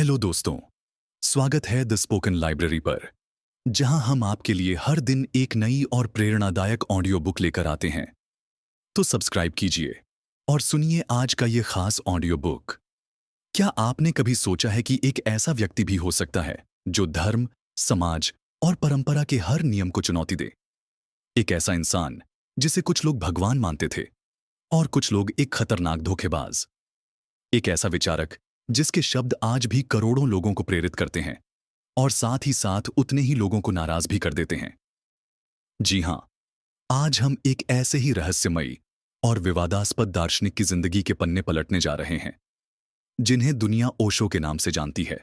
Hello दोस्तों, स्वागत है द स्पोकन लाइब्रेरी पर, जहां हम आपके लिए हर दिन एक नई और प्रेरणादायक ऑडियो बुक लेकर आते हैं। तो सब्सक्राइब कीजिए और सुनिए आज का ये खास ऑडियो बुक। क्या आपने कभी सोचा है कि एक ऐसा व्यक्ति भी हो सकता है जो धर्म, समाज और परंपरा के हर नियम को चुनौती दे? एक ऐसा इंसान जिसे कुछ लोग भगवान मानते थे और कुछ लोग एक खतरनाक धोखेबाज। एक ऐसा विचारक जिसके शब्द आज भी करोड़ों लोगों को प्रेरित करते हैं और साथ ही साथ उतने ही लोगों को नाराज भी कर देते हैं। जी हां, आज हम एक ऐसे ही रहस्यमयी और विवादास्पद दार्शनिक की जिंदगी के पन्ने पलटने जा रहे हैं, जिन्हें दुनिया ओशो के नाम से जानती है।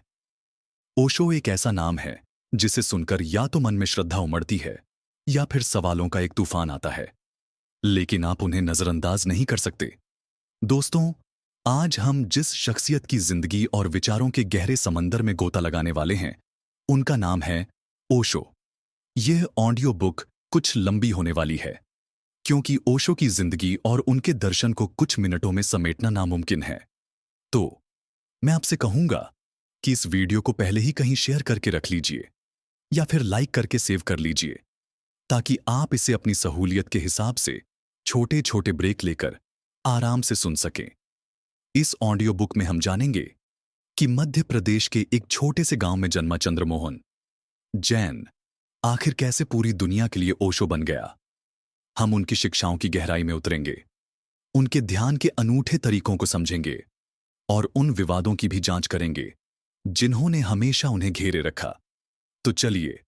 ओशो एक ऐसा नाम है जिसे सुनकर या तो मन में श्रद्धा उमड़ती है या फिर सवालों का एक तूफान आता है, लेकिन आप उन्हें नजरअंदाज नहीं कर सकते। दोस्तों, आज हम जिस शख्सियत की जिंदगी और विचारों के गहरे समंदर में गोता लगाने वाले हैं, उनका नाम है ओशो। यह ऑडियो बुक कुछ लंबी होने वाली है, क्योंकि ओशो की जिंदगी और उनके दर्शन को कुछ मिनटों में समेटना नामुमकिन है। तो मैं आपसे कहूंगा कि इस वीडियो को पहले ही कहीं शेयर करके रख लीजिए या फिर लाइक करके सेव कर लीजिए, ताकि आप इसे अपनी सहूलियत के हिसाब से छोटे छोटे ब्रेक लेकर आराम से सुन सकें। इस ऑडियो बुक में हम जानेंगे कि मध्य प्रदेश के एक छोटे से गांव में जन्मा चंद्रमोहन जैन आखिर कैसे पूरी दुनिया के लिए ओशो बन गया। हम उनकी शिक्षाओं की गहराई में उतरेंगे, उनके ध्यान के अनूठे तरीकों को समझेंगे और उन विवादों की भी जांच करेंगे जिन्होंने हमेशा उन्हें घेरे रखा। तो चलिए,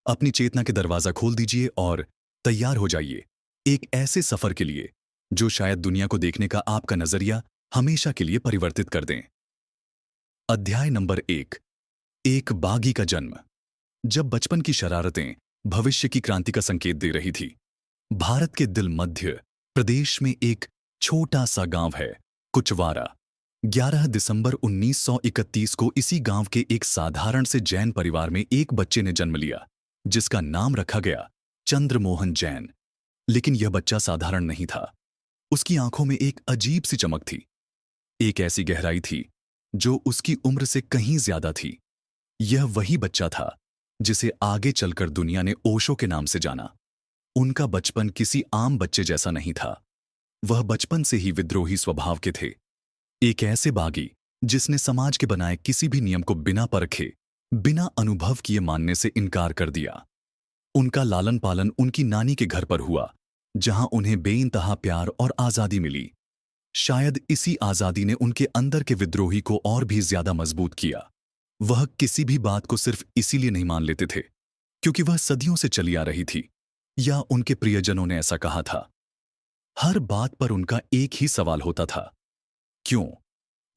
अपनी चेतना के दरवाजा खोल दीजिए और तैयार हो जाइए एक ऐसे सफर के लिए जो शायद दुनिया को देखने का आपका नजरिया हमेशा के लिए परिवर्तित कर दें। अध्याय नंबर 1, एक बागी का जन्म। जब बचपन की शरारतें भविष्य की क्रांति का संकेत दे रही थी, भारत के दिल मध्य प्रदेश में एक छोटा सा गांव है, कुचवारा। 11 दिसंबर 1931 को इसी गांव के एक साधारण से जैन परिवार में एक बच्चे ने जन्म लिया, जिसका नाम रखा गया चंद्रमोहन जैन। लेकिन यह बच्चा साधारण नहीं था। उसकी आंखों में एक अजीब सी चमक थी, एक ऐसी गहराई थी जो उसकी उम्र से कहीं ज्यादा थी। यह वही बच्चा था जिसे आगे चलकर दुनिया ने ओशो के नाम से जाना। उनका बचपन किसी आम बच्चे जैसा नहीं था। वह बचपन से ही विद्रोही स्वभाव के थे, एक ऐसे बागी जिसने समाज के बनाए किसी भी नियम को बिना परखे, बिना अनुभव किए मानने से इनकार कर दिया। उनका लालन पालन उनकी नानी के घर पर हुआ, जहां उन्हें बेइंतहा प्यार और आजादी मिली। शायद इसी आजादी ने उनके अंदर के विद्रोही को और भी ज्यादा मजबूत किया। वह किसी भी बात को सिर्फ इसीलिए नहीं मान लेते थे क्योंकि वह सदियों से चली आ रही थी या उनके प्रियजनों ने ऐसा कहा था। हर बात पर उनका एक ही सवाल होता था, क्यों?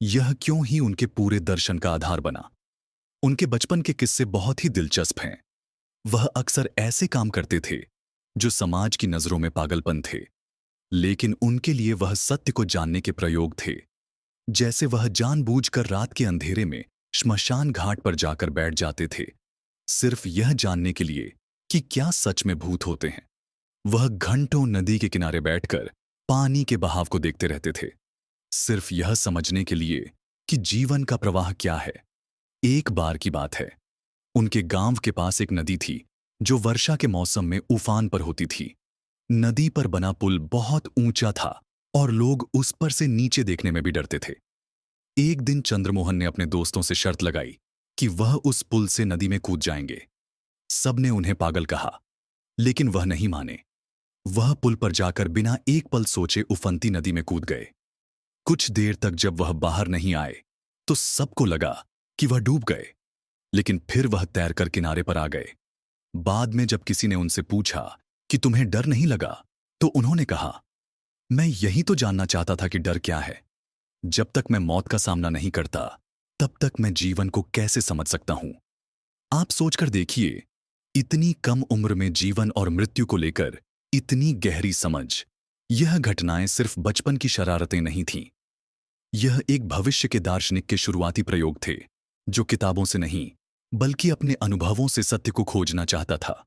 यह क्यों ही उनके पूरे दर्शन का आधार बना। उनके बचपन के किस्से बहुत ही दिलचस्प हैं। वह अक्सर ऐसे काम करते थे जो समाज की नजरों में पागलपन थे, लेकिन उनके लिए वह सत्य को जानने के प्रयोग थे। जैसे वह जानबूझकर रात के अंधेरे में श्मशान घाट पर जाकर बैठ जाते थे, सिर्फ यह जानने के लिए कि क्या सच में भूत होते हैं। वह घंटों नदी के किनारे बैठकर पानी के बहाव को देखते रहते थे, सिर्फ यह समझने के लिए कि जीवन का प्रवाह क्या है। एक बार की बात है, उनके गांव के पास एक नदी थी जो वर्षा के मौसम में उफान पर होती थी। नदी पर बना पुल बहुत ऊंचा था और लोग उस पर से नीचे देखने में भी डरते थे। एक दिन चंद्रमोहन ने अपने दोस्तों से शर्त लगाई कि वह उस पुल से नदी में कूद जाएंगे। सबने उन्हें पागल कहा, लेकिन वह नहीं माने। वह पुल पर जाकर बिना एक पल सोचे उफनती नदी में कूद गए। कुछ देर तक जब वह बाहर नहीं आए तो सबको लगा कि वह डूब गए, लेकिन फिर वह तैरकर किनारे पर आ गए। बाद में जब किसी ने उनसे पूछा कि तुम्हें डर नहीं लगा, तो उन्होंने कहा, मैं यही तो जानना चाहता था कि डर क्या है। जब तक मैं मौत का सामना नहीं करता, तब तक मैं जीवन को कैसे समझ सकता हूं। आप सोचकर देखिए, इतनी कम उम्र में जीवन और मृत्यु को लेकर इतनी गहरी समझ। यह घटनाएं सिर्फ बचपन की शरारतें नहीं थीं। यह एक भविष्य के दार्शनिक के शुरुआती प्रयोग थे, जो किताबों से नहीं बल्कि अपने अनुभवों से सत्य को खोजना चाहता था।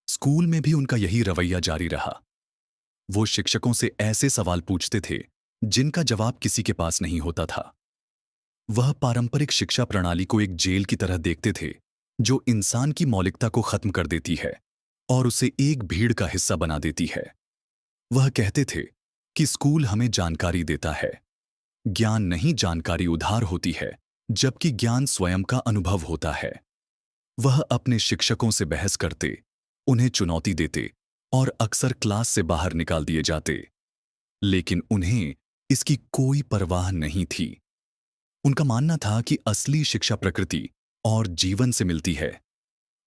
स्कूल में भी उनका यही रवैया जारी रहा। वो शिक्षकों से ऐसे सवाल पूछते थे जिनका जवाब किसी के पास नहीं होता था। वह पारंपरिक शिक्षा प्रणाली को एक जेल की तरह देखते थे, जो इंसान की मौलिकता को खत्म कर देती है और उसे एक भीड़ का हिस्सा बना देती है। वह कहते थे कि स्कूल हमें जानकारी देता है, ज्ञान नहीं, जानकारी उधार होती है, जबकि ज्ञान स्वयं का अनुभव होता है। वह अपने शिक्षकों से बहस करते, उन्हें चुनौती देते और अक्सर क्लास से बाहर निकाल दिए जाते, लेकिन उन्हें इसकी कोई परवाह नहीं थी। उनका मानना था कि असली शिक्षा प्रकृति और जीवन से मिलती है,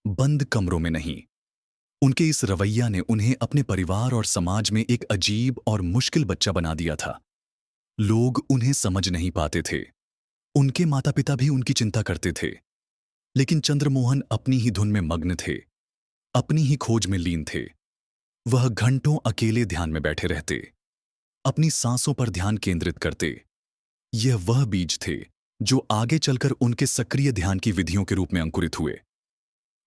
बंद कमरों में नहीं। उनके इस रवैया ने उन्हें अपने परिवार और समाज में एक अजीब और मुश्किल बच्चा बना दिया था। लोग उन्हें समझ नहीं पाते थे। उनके माता पिता भी उनकी चिंता करते थे, लेकिन चंद्रमोहन अपनी ही धुन में मग्न थे, अपनी ही खोज में लीन थे। वह घंटों अकेले ध्यान में बैठे रहते, अपनी सांसों पर ध्यान केंद्रित करते। यह वह बीज थे जो आगे चलकर उनके सक्रिय ध्यान की विधियों के रूप में अंकुरित हुए।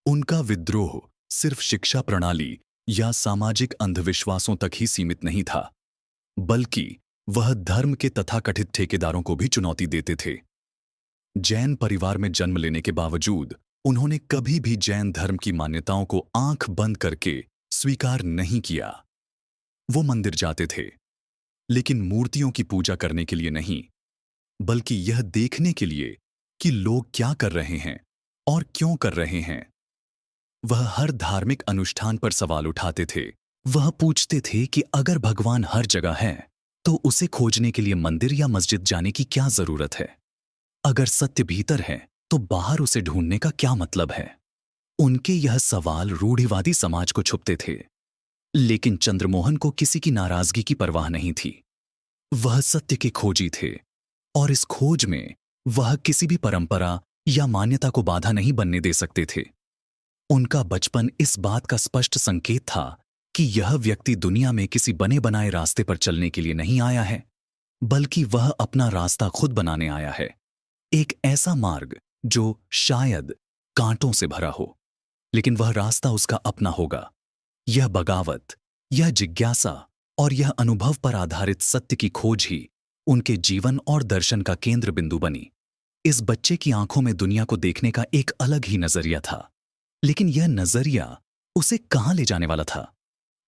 उनका विद्रोह सिर्फ शिक्षा प्रणाली या सामाजिक अंधविश्वासों तक ही सीमित नहीं था, बल्कि वह धर्म के तथाकथित ठेकेदारों को भी चुनौती देते थे। जैन परिवार में जन्म लेने के बावजूद उन्होंने कभी भी जैन धर्म की मान्यताओं को आंख बंद करके स्वीकार नहीं किया। वो मंदिर जाते थे, लेकिन मूर्तियों की पूजा करने के लिए नहीं, बल्कि यह देखने के लिए कि लोग क्या कर रहे हैं और क्यों कर रहे हैं। वह हर धार्मिक अनुष्ठान पर सवाल उठाते थे। वह पूछते थे कि अगर भगवान हर जगह है, तो उसे खोजने के लिए मंदिर या मस्जिद जाने की क्या जरूरत है? अगर सत्य भीतर है, तो बाहर उसे ढूंढने का क्या मतलब है? उनके यह सवाल रूढ़िवादी समाज को छुपते थे, लेकिन चंद्रमोहन को किसी की नाराजगी की परवाह नहीं थी। वह सत्य के खोजी थे, और इस खोज में वह किसी भी परंपरा या मान्यता को बाधा नहीं बनने दे सकते थे। उनका बचपन इस बात का स्पष्ट संकेत था कि यह व्यक्ति दुनिया में किसी बने बनाए रास्ते पर चलने के लिए नहीं आया है, बल्कि वह अपना रास्ता खुद बनाने आया है। एक ऐसा मार्ग जो शायद कांटों से भरा हो, लेकिन वह रास्ता उसका अपना होगा। यह बगावत, यह जिज्ञासा और यह अनुभव पर आधारित सत्य की खोज ही उनके जीवन और दर्शन का केंद्र बिंदु बनी। इस बच्चे की आंखों में दुनिया को देखने का एक अलग ही नजरिया था, लेकिन यह नजरिया उसे कहां ले जाने वाला था?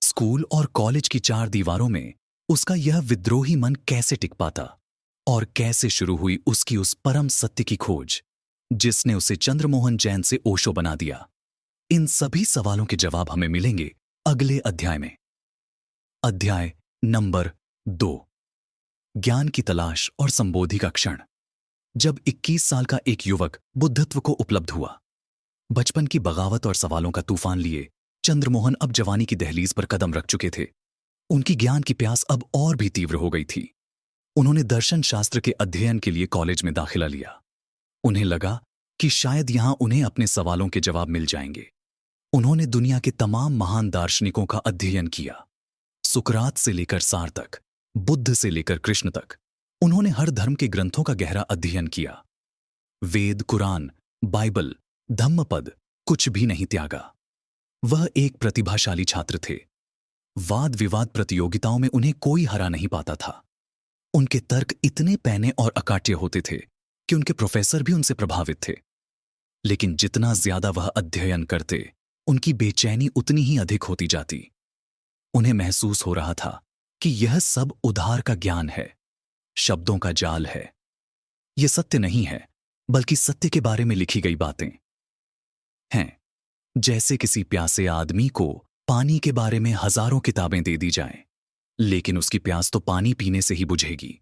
स्कूल और कॉलेज की चार दीवारों में उसका यह विद्रोही मन कैसे टिक पाता? और कैसे शुरू हुई उसकी उस परम सत्य की खोज, जिसने उसे चंद्रमोहन जैन से ओशो बना दिया? इन सभी सवालों के जवाब हमें मिलेंगे अगले अध्याय में। अध्याय नंबर 2, ज्ञान की तलाश और संबोधि का क्षण। जब 21 साल का एक युवक बुद्धत्व को उपलब्ध हुआ, बचपन की बगावत और सवालों का तूफान लिए चंद्रमोहन अब जवानी की दहलीज पर कदम रख चुके थे। उनकी ज्ञान की प्यास अब और भी तीव्र हो गई थी। उन्होंने दर्शन शास्त्र के अध्ययन के लिए कॉलेज में दाखिला लिया। उन्हें लगा कि शायद यहां उन्हें अपने सवालों के जवाब मिल जाएंगे। उन्होंने दुनिया के तमाम महान दार्शनिकों का अध्ययन किया, सुकरात से लेकर सार तक, बुद्ध से लेकर कृष्ण तक। उन्होंने हर धर्म के ग्रंथों का गहरा अध्ययन किया। वेद, कुरान, बाइबल, धम्मपद, कुछ भी नहीं त्यागा। वह एक प्रतिभाशाली छात्र थे। वाद विवाद प्रतियोगिताओं में उन्हें कोई हरा नहीं पाता था। उनके तर्क इतने पैने और अकाट्य होते थे कि उनके प्रोफेसर भी उनसे प्रभावित थे। लेकिन जितना ज्यादा वह अध्ययन करते, उनकी बेचैनी उतनी ही अधिक होती जाती। उन्हें महसूस हो रहा था कि यह सब उधार का ज्ञान है, शब्दों का जाल है। यह सत्य नहीं है, बल्कि सत्य के बारे में लिखी गई बातें हैं। जैसे किसी प्यासे आदमी को पानी के बारे में हजारों किताबें दे दी जाएं, लेकिन उसकी प्यास तो पानी पीने से ही बुझेगी।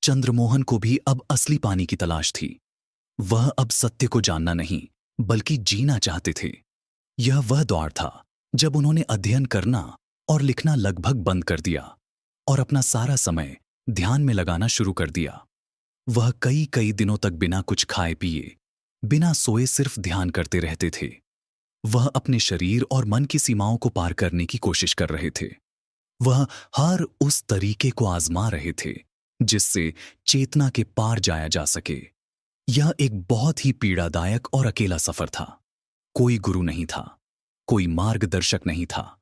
चंद्रमोहन को भी अब असली पानी की तलाश थी। वह अब सत्य को जानना नहीं, बल्कि जीना चाहते थे। यह वह दौर था जब उन्होंने अध्ययन करना और लिखना लगभग बंद कर दिया और अपना सारा समय ध्यान में लगाना शुरू कर दिया। वह कई कई दिनों तक बिना कुछ खाए पिए, बिना सोए सिर्फ ध्यान करते रहते थे। वह अपने शरीर और मन की सीमाओं को पार करने की कोशिश कर रहे थे। वह हर उस तरीके को आजमा रहे थे जिससे चेतना के पार जाया जा सके। यह एक बहुत ही पीड़ादायक और अकेला सफर था। कोई गुरु नहीं था, कोई मार्गदर्शक नहीं था।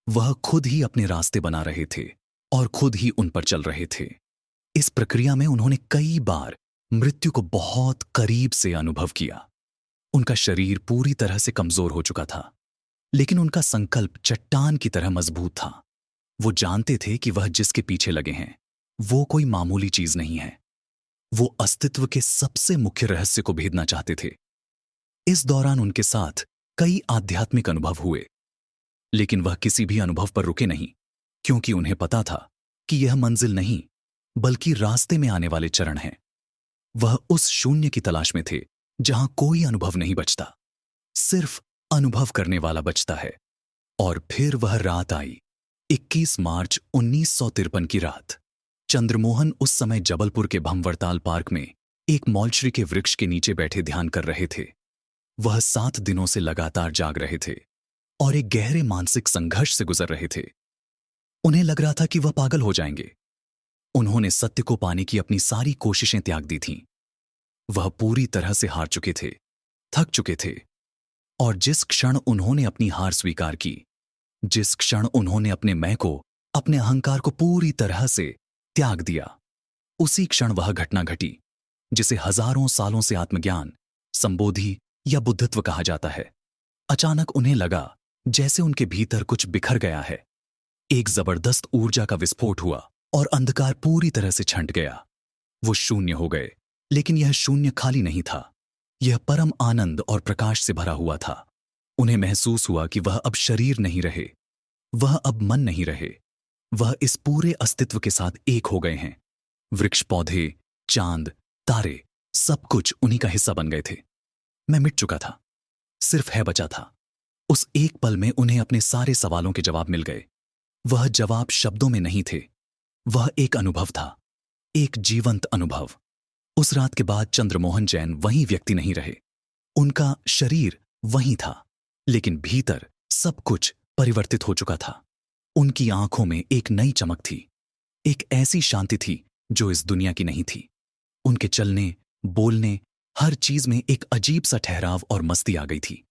वह खुद ही अपने रास्ते बना रहे थे और खुद ही उन पर चल रहे थे। इस प्रक्रिया में उन्होंने कई बार मृत्यु को बहुत करीब से अनुभव किया। उनका शरीर पूरी तरह से कमजोर हो चुका था, लेकिन उनका संकल्प चट्टान की तरह मजबूत था। वो जानते थे कि वह जिसके पीछे लगे हैं वो कोई मामूली चीज नहीं है। वो अस्तित्व के सबसे मुख्य रहस्य को भेदना चाहते थे। इस दौरान उनके साथ कई आध्यात्मिक अनुभव हुए, लेकिन वह किसी भी अनुभव पर रुके नहीं, क्योंकि उन्हें पता था कि यह मंजिल नहीं बल्कि रास्ते में आने वाले चरण हैं। वह उस शून्य की तलाश में थे जहां कोई अनुभव नहीं बचता, सिर्फ अनुभव करने वाला बचता है। और फिर वह रात आई, 21 मार्च 1953 की रात। चंद्रमोहन उस समय जबलपुर के भंवरताल पार्क में एक मौलश्री के वृक्ष के नीचे बैठे ध्यान कर रहे थे। वह 7 दिनों से लगातार जाग रहे थे और एक गहरे मानसिक संघर्ष से गुजर रहे थे। उन्हें लग रहा था कि वह पागल हो जाएंगे। उन्होंने सत्य को पाने की अपनी सारी कोशिशें त्याग दी थीं। वह पूरी तरह से हार चुके थे, थक चुके थे। और जिस क्षण उन्होंने अपनी हार स्वीकार की, जिस क्षण उन्होंने अपने मैं को, अपने अहंकार को पूरी तरह से त्याग दिया, उसी क्षण वह घटना घटी जिसे हजारों सालों से आत्मज्ञान, संबोधि या बुद्धत्व कहा जाता है। अचानक उन्हें लगा जैसे उनके भीतर कुछ बिखर गया है। एक जबरदस्त ऊर्जा का विस्फोट हुआ और अंधकार पूरी तरह से छंट गया। वो शून्य हो गए, लेकिन यह शून्य खाली नहीं था। यह परम आनंद और प्रकाश से भरा हुआ था। उन्हें महसूस हुआ कि वह अब शरीर नहीं रहे, वह अब मन नहीं रहे। वह इस पूरे अस्तित्व के साथ एक हो गए हैं। वृक्ष, पौधे, चांद, तारे, सब कुछ उन्हीं का हिस्सा बन गए थे। मैं मिट चुका था, सिर्फ है बचा था। उस एक पल में उन्हें अपने सारे सवालों के जवाब मिल गए। वह जवाब शब्दों में नहीं थे, वह एक अनुभव था, एक जीवंत अनुभव। उस रात के बाद चंद्रमोहन जैन वही व्यक्ति नहीं रहे। उनका शरीर वही था, लेकिन भीतर सब कुछ परिवर्तित हो चुका था। उनकी आंखों में एक नई चमक थी, एक ऐसी शांति थी जो इस दुनिया की नहीं थी। उनके चलने, बोलने, हर चीज में एक अजीब सा ठहराव और मस्ती आ गई थी।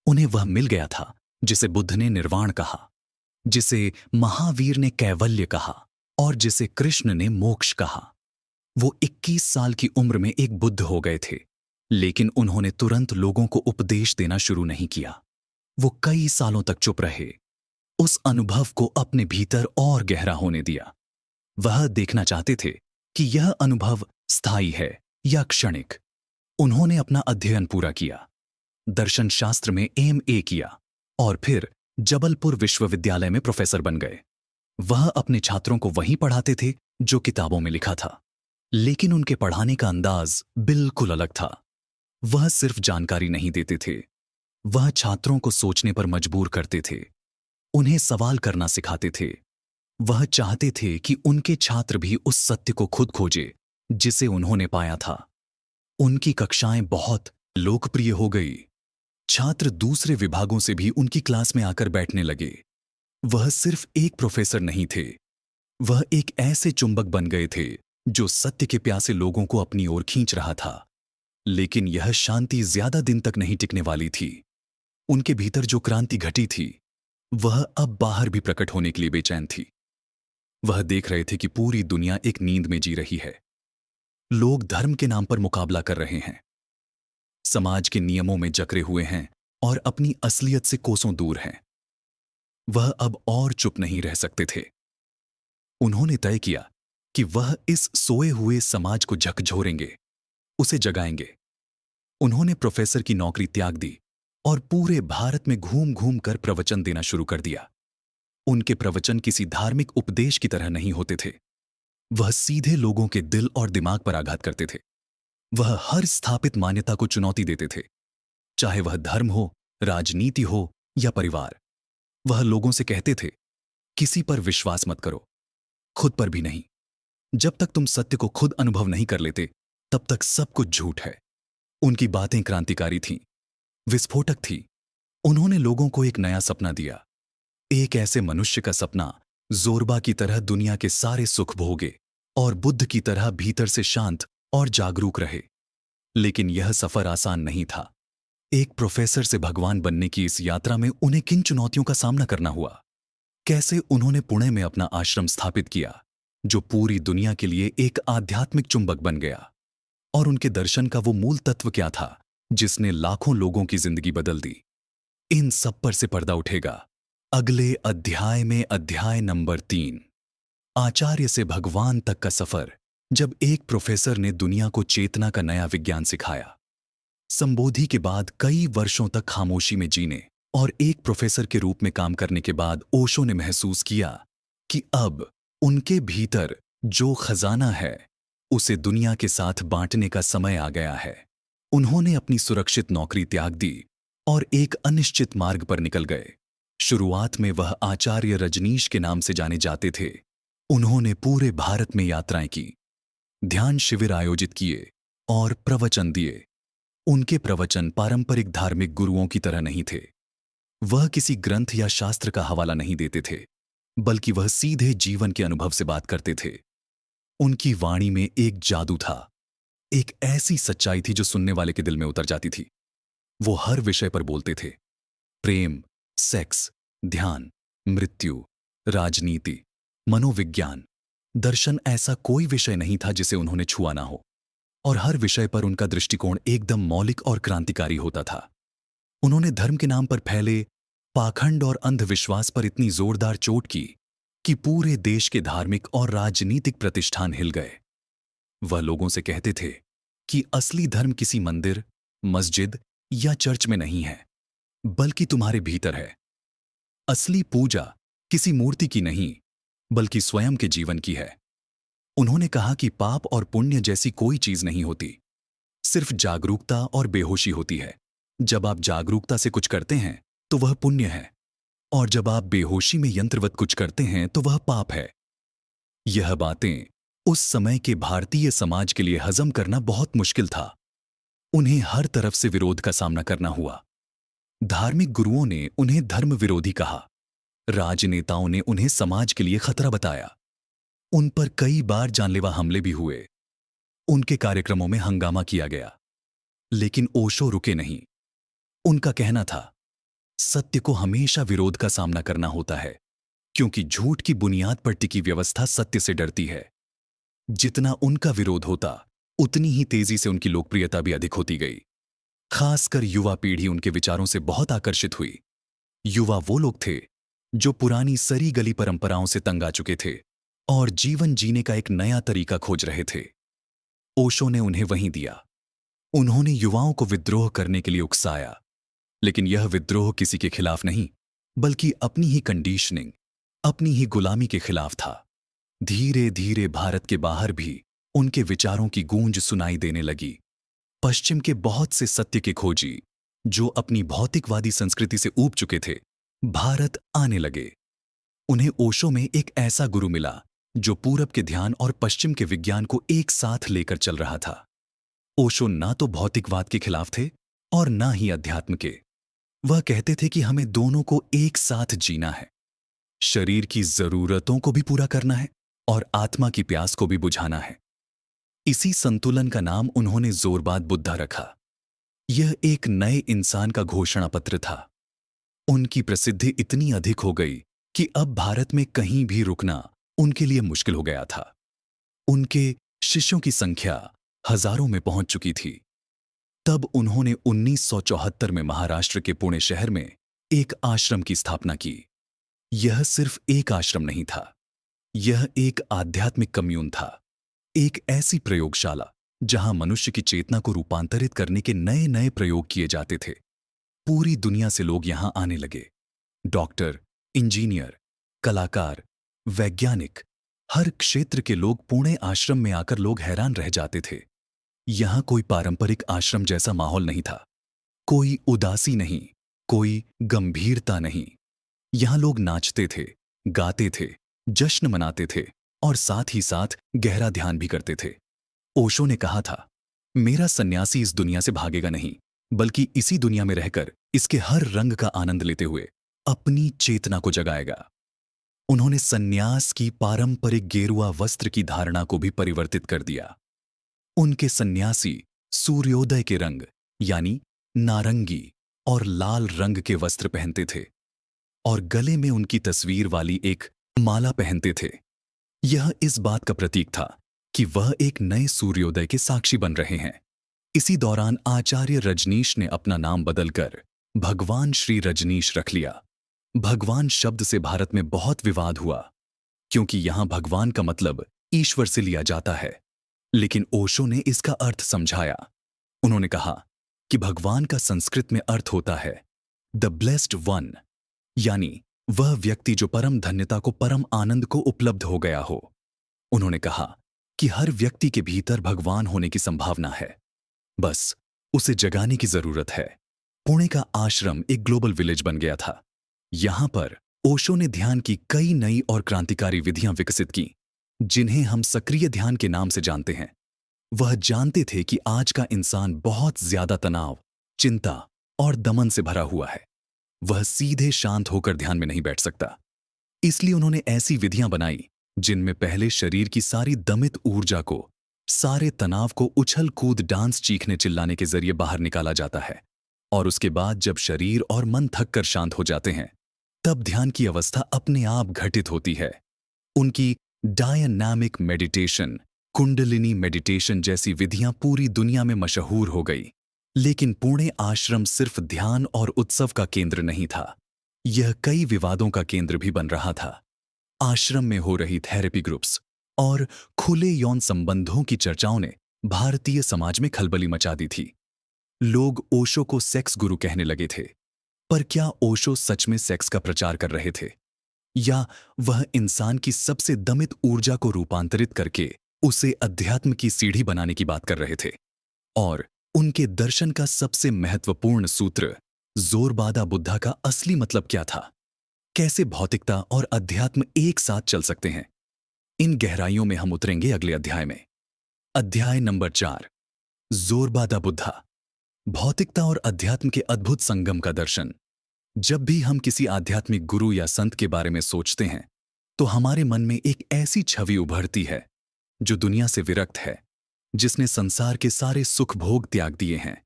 उन्हें वह मिल गया था जिसे बुद्ध ने निर्वाण कहा, जिसे महावीर ने कैवल्य कहा और जिसे कृष्ण ने मोक्ष कहा। वो 21 साल की उम्र में एक बुद्ध हो गए थे, लेकिन उन्होंने तुरंत लोगों को उपदेश देना शुरू नहीं किया। वो कई सालों तक चुप रहे, उस अनुभव को अपने भीतर और गहरा होने दिया। वह देखना चाहते थे कि यह अनुभव स्थायी है या क्षणिक। उन्होंने अपना अध्ययन पूरा किया, दर्शन शास्त्र में MA किया और फिर जबलपुर विश्वविद्यालय में प्रोफेसर बन गए। वह अपने छात्रों को वही पढ़ाते थे जो किताबों में लिखा था, लेकिन उनके पढ़ाने का अंदाज बिल्कुल अलग था। वह सिर्फ जानकारी नहीं देते थे, वह छात्रों को सोचने पर मजबूर करते थे, उन्हें सवाल करना सिखाते थे। वह चाहते थे कि उनके छात्र भी उस सत्य को खुद खोजे जिसे उन्होंने पाया था। उनकी कक्षाएं बहुत लोकप्रिय हो गई। छात्र दूसरे विभागों से भी उनकी क्लास में आकर बैठने लगे। वह सिर्फ एक प्रोफेसर नहीं थे, वह एक ऐसे चुंबक बन गए थे जो सत्य के प्यासे लोगों को अपनी ओर खींच रहा था। लेकिन यह शांति ज्यादा दिन तक नहीं टिकने वाली थी। उनके भीतर जो क्रांति घटी थी, वह अब बाहर भी प्रकट होने के लिए बेचैन थी। वह देख रहे थे कि पूरी दुनिया एक नींद में जी रही है। लोग धर्म के नाम पर मुकाबला कर रहे हैं, समाज के नियमों में जकड़े हुए हैं और अपनी असलियत से कोसों दूर हैं। वह अब और चुप नहीं रह सकते थे। उन्होंने तय किया कि वह इस सोए हुए समाज को झकझोरेंगे, उसे जगाएंगे। उन्होंने प्रोफेसर की नौकरी त्याग दी और पूरे भारत में घूम घूम कर प्रवचन देना शुरू कर दिया। उनके प्रवचन किसी धार्मिक उपदेश की तरह नहीं होते थे, वह सीधे लोगों के दिल और दिमाग पर आघात करते थे। वह हर स्थापित मान्यता को चुनौती देते थे, चाहे वह धर्म हो, राजनीति हो या परिवार। वह लोगों से कहते थे, किसी पर विश्वास मत करो, खुद पर भी नहीं। जब तक तुम सत्य को खुद अनुभव नहीं कर लेते, तब तक सब कुछ झूठ है। उनकी बातें क्रांतिकारी थीं, विस्फोटक थी। उन्होंने लोगों को एक नया सपना दिया, एक ऐसे मनुष्य का सपना जोरबा की तरह दुनिया के सारे सुख भोगे और बुद्ध की तरह भीतर से शांत और जागरूक रहे। लेकिन यह सफर आसान नहीं था। एक प्रोफेसर से भगवान बनने की इस यात्रा में उन्हें किन चुनौतियों का सामना करना हुआ। कैसे उन्होंने पुणे में अपना आश्रम स्थापित किया, जो पूरी दुनिया के लिए एक आध्यात्मिक चुंबक बन गया। और उनके दर्शन का वो मूल तत्व क्या था जिसने लाखों लोगों की जिंदगी बदल दी। इन सब पर से पर्दा उठेगा अगले अध्याय में। अध्याय नंबर 3, आचार्य से भगवान तक का सफर। जब एक प्रोफेसर ने दुनिया को चेतना का नया विज्ञान सिखाया, संबोधि के बाद कई वर्षों तक खामोशी में जीने और एक प्रोफेसर के रूप में काम करने के बाद ओशो ने महसूस किया कि अब उनके भीतर जो खजाना है उसे दुनिया के साथ बांटने का समय आ गया है। उन्होंने अपनी सुरक्षित नौकरी त्याग दी और एक अनिश्चित मार्ग पर निकल गए। शुरुआत में वह आचार्य रजनीश के नाम से जाने जाते थे। उन्होंने पूरे भारत में यात्राएं की, ध्यान शिविर आयोजित किए और प्रवचन दिए। उनके प्रवचन पारंपरिक धार्मिक गुरुओं की तरह नहीं थे। वह किसी ग्रंथ या शास्त्र का हवाला नहीं देते थे, बल्कि वह सीधे जीवन के अनुभव से बात करते थे। उनकी वाणी में एक जादू था, एक ऐसी सच्चाई थी जो सुनने वाले के दिल में उतर जाती थी। वो हर विषय पर बोलते थे, प्रेम, सेक्स, ध्यान, मृत्यु, राजनीति, मनोविज्ञान, दर्शन, ऐसा कोई विषय नहीं था जिसे उन्होंने छुआ ना हो। और हर विषय पर उनका दृष्टिकोण एकदम मौलिक और क्रांतिकारी होता था। उन्होंने धर्म के नाम पर फैले पाखंड और अंधविश्वास पर इतनी जोरदार चोट की कि पूरे देश के धार्मिक और राजनीतिक प्रतिष्ठान हिल गए। वह लोगों से कहते थे कि असली धर्म किसी मंदिर, मस्जिद या चर्च में नहीं है, बल्कि तुम्हारे भीतर है। असली पूजा किसी मूर्ति की नहीं, बल्कि स्वयं के जीवन की है। उन्होंने कहा कि पाप और पुण्य जैसी कोई चीज नहीं होती, सिर्फ जागरूकता और बेहोशी होती है। जब आप जागरूकता से कुछ करते हैं तो वह पुण्य है, और जब आप बेहोशी में यंत्रवत कुछ करते हैं तो वह पाप है। यह बातें उस समय के भारतीय समाज के लिए हजम करना बहुत मुश्किल था। उन्हें हर तरफ से विरोध का सामना करना हुआ। धार्मिक गुरुओं ने उन्हें धर्म विरोधी कहा, राजनेताओं ने उन्हें समाज के लिए खतरा बताया। उन पर कई बार जानलेवा हमले भी हुए। उनके कार्यक्रमों में हंगामा किया गया, लेकिन ओशो रुके नहीं। उनका कहना था, सत्य को हमेशा विरोध का सामना करना होता है, क्योंकि झूठ की बुनियाद पर टिकी व्यवस्था सत्य से डरती है। जितना उनका विरोध होता, उतनी ही तेजी से उनकी लोकप्रियता भी अधिक होती गई। खासकर युवा पीढ़ी उनके विचारों से बहुत आकर्षित हुई। युवा वो लोग थे जो पुरानी सरी गली परंपराओं से तंग आ चुके थे और जीवन जीने का एक नया तरीका खोज रहे थे। ओशो ने उन्हें वहीं दिया। उन्होंने युवाओं को विद्रोह करने के लिए उकसाया, लेकिन यह विद्रोह किसी के खिलाफ नहीं, बल्कि अपनी ही कंडीशनिंग, अपनी ही गुलामी के खिलाफ था। धीरे धीरे भारत के बाहर भी उनके विचारों की गूंज सुनाई देने लगी। पश्चिम के बहुत से सत्य के खोजी, जो अपनी भौतिकवादी संस्कृति से ऊब चुके थे, भारत आने लगे। उन्हें ओशो में एक ऐसा गुरु मिला जो पूरब के ध्यान और पश्चिम के विज्ञान को एक साथ लेकर चल रहा था। ओशो ना तो भौतिकवाद के खिलाफ थे और ना ही अध्यात्म के। वह कहते थे कि हमें दोनों को एक साथ जीना है। शरीर की जरूरतों को भी पूरा करना है और आत्मा की प्यास को भी बुझाना है। इसी संतुलन का नाम उन्होंने जोरबाद बुद्धा रखा। यह एक नए इंसान का घोषणा पत्र था। उनकी प्रसिद्धि इतनी अधिक हो गई कि अब भारत में कहीं भी रुकना उनके लिए मुश्किल हो गया था। उनके शिष्यों की संख्या हजारों में पहुंच चुकी थी। तब उन्होंने 1974 में महाराष्ट्र के पुणे शहर में एक आश्रम की स्थापना की। यह सिर्फ एक आश्रम नहीं था, यह एक आध्यात्मिक कम्यून था, एक ऐसी प्रयोगशाला जहां मनुष्य की चेतना को रूपांतरित करने के नए नए प्रयोग किए जाते थे। पूरी दुनिया से लोग यहां आने लगे। डॉक्टर, इंजीनियर, कलाकार, वैज्ञानिक, हर क्षेत्र के लोग पुणे आश्रम में आकर लोग हैरान रह जाते थे। यहां कोई पारंपरिक आश्रम जैसा माहौल नहीं था। कोई उदासी नहीं, कोई गंभीरता नहीं। यहां लोग नाचते थे, गाते थे, जश्न मनाते थे और साथ ही साथ गहरा ध्यान भी करते थे। ओशो ने कहा था, मेरा सन्यासी इस दुनिया से भागेगा नहीं, बल्कि इसी दुनिया में रहकर इसके हर रंग का आनंद लेते हुए अपनी चेतना को जगाएगा। उन्होंने सन्यास की पारंपरिक गेरुआ वस्त्र की धारणा को भी परिवर्तित कर दिया। उनके सन्यासी सूर्योदय के रंग यानी नारंगी और लाल रंग के वस्त्र पहनते थे और गले में उनकी तस्वीर वाली एक माला पहनते थे। यह इस बात का प्रतीक था कि वह एक नए सूर्योदय के साक्षी बन रहे हैं। इसी दौरान आचार्य रजनीश ने अपना नाम बदलकर भगवान श्री रजनीश रख लिया। भगवान शब्द से भारत में बहुत विवाद हुआ, क्योंकि यहां भगवान का मतलब ईश्वर से लिया जाता है। लेकिन ओशो ने इसका अर्थ समझाया। उन्होंने कहा कि भगवान का संस्कृत में अर्थ होता है द ब्लेस्ड वन, यानी वह व्यक्ति जो परम धन्यता को, परम आनंद को उपलब्ध हो गया हो। उन्होंने कहा कि हर व्यक्ति के भीतर भगवान होने की संभावना है, बस उसे जगाने की जरूरत है। पुणे का आश्रम एक ग्लोबल विलेज बन गया था। यहां पर ओशो ने ध्यान की कई नई और क्रांतिकारी विधियां विकसित की, जिन्हें हम सक्रिय ध्यान के नाम से जानते हैं। वह जानते थे कि आज का इंसान बहुत ज्यादा तनाव, चिंता और दमन से भरा हुआ है। वह सीधे शांत होकर ध्यान में नहीं बैठ सकता। इसलिए उन्होंने ऐसी विधियां बनाई जिनमें पहले शरीर की सारी दमित ऊर्जा को, सारे तनाव को उछल कूद, डांस, चीखने चिल्लाने के जरिए बाहर निकाला जाता है। और उसके बाद जब शरीर और मन थक कर शांत हो जाते हैं, तब ध्यान की अवस्था अपने आप घटित होती है। उनकी डायनामिक मेडिटेशन, कुंडलिनी मेडिटेशन जैसी विधियां पूरी दुनिया में मशहूर हो गई। लेकिन पुणे आश्रम सिर्फ ध्यान और उत्सव का केंद्र नहीं था, यह कई विवादों का केंद्र भी बन रहा था। आश्रम में हो रही थेरेपी ग्रुप्स और खुले यौन संबंधों की चर्चाओं ने भारतीय समाज में खलबली मचा दी थी। लोग ओशो को सेक्स गुरु कहने लगे थे। पर क्या ओशो सच में सेक्स का प्रचार कर रहे थे, या वह इंसान की सबसे दमित ऊर्जा को रूपांतरित करके उसे अध्यात्म की सीढ़ी बनाने की बात कर रहे थे? और उनके दर्शन का सबसे महत्वपूर्ण सूत्र, जोरबादा बुद्धा का असली मतलब क्या था? कैसे भौतिकता और अध्यात्म एक साथ चल सकते हैं? इन गहराइयों में हम उतरेंगे अगले अध्याय में। अध्याय नंबर 4, जोरबादा बुद्धा, भौतिकता और अध्यात्म के अद्भुत संगम का दर्शन। जब भी हम किसी आध्यात्मिक गुरु या संत के बारे में सोचते हैं, तो हमारे मन में एक ऐसी छवि उभरती है जो दुनिया से विरक्त है, जिसने संसार के सारे सुख भोग त्याग दिए हैं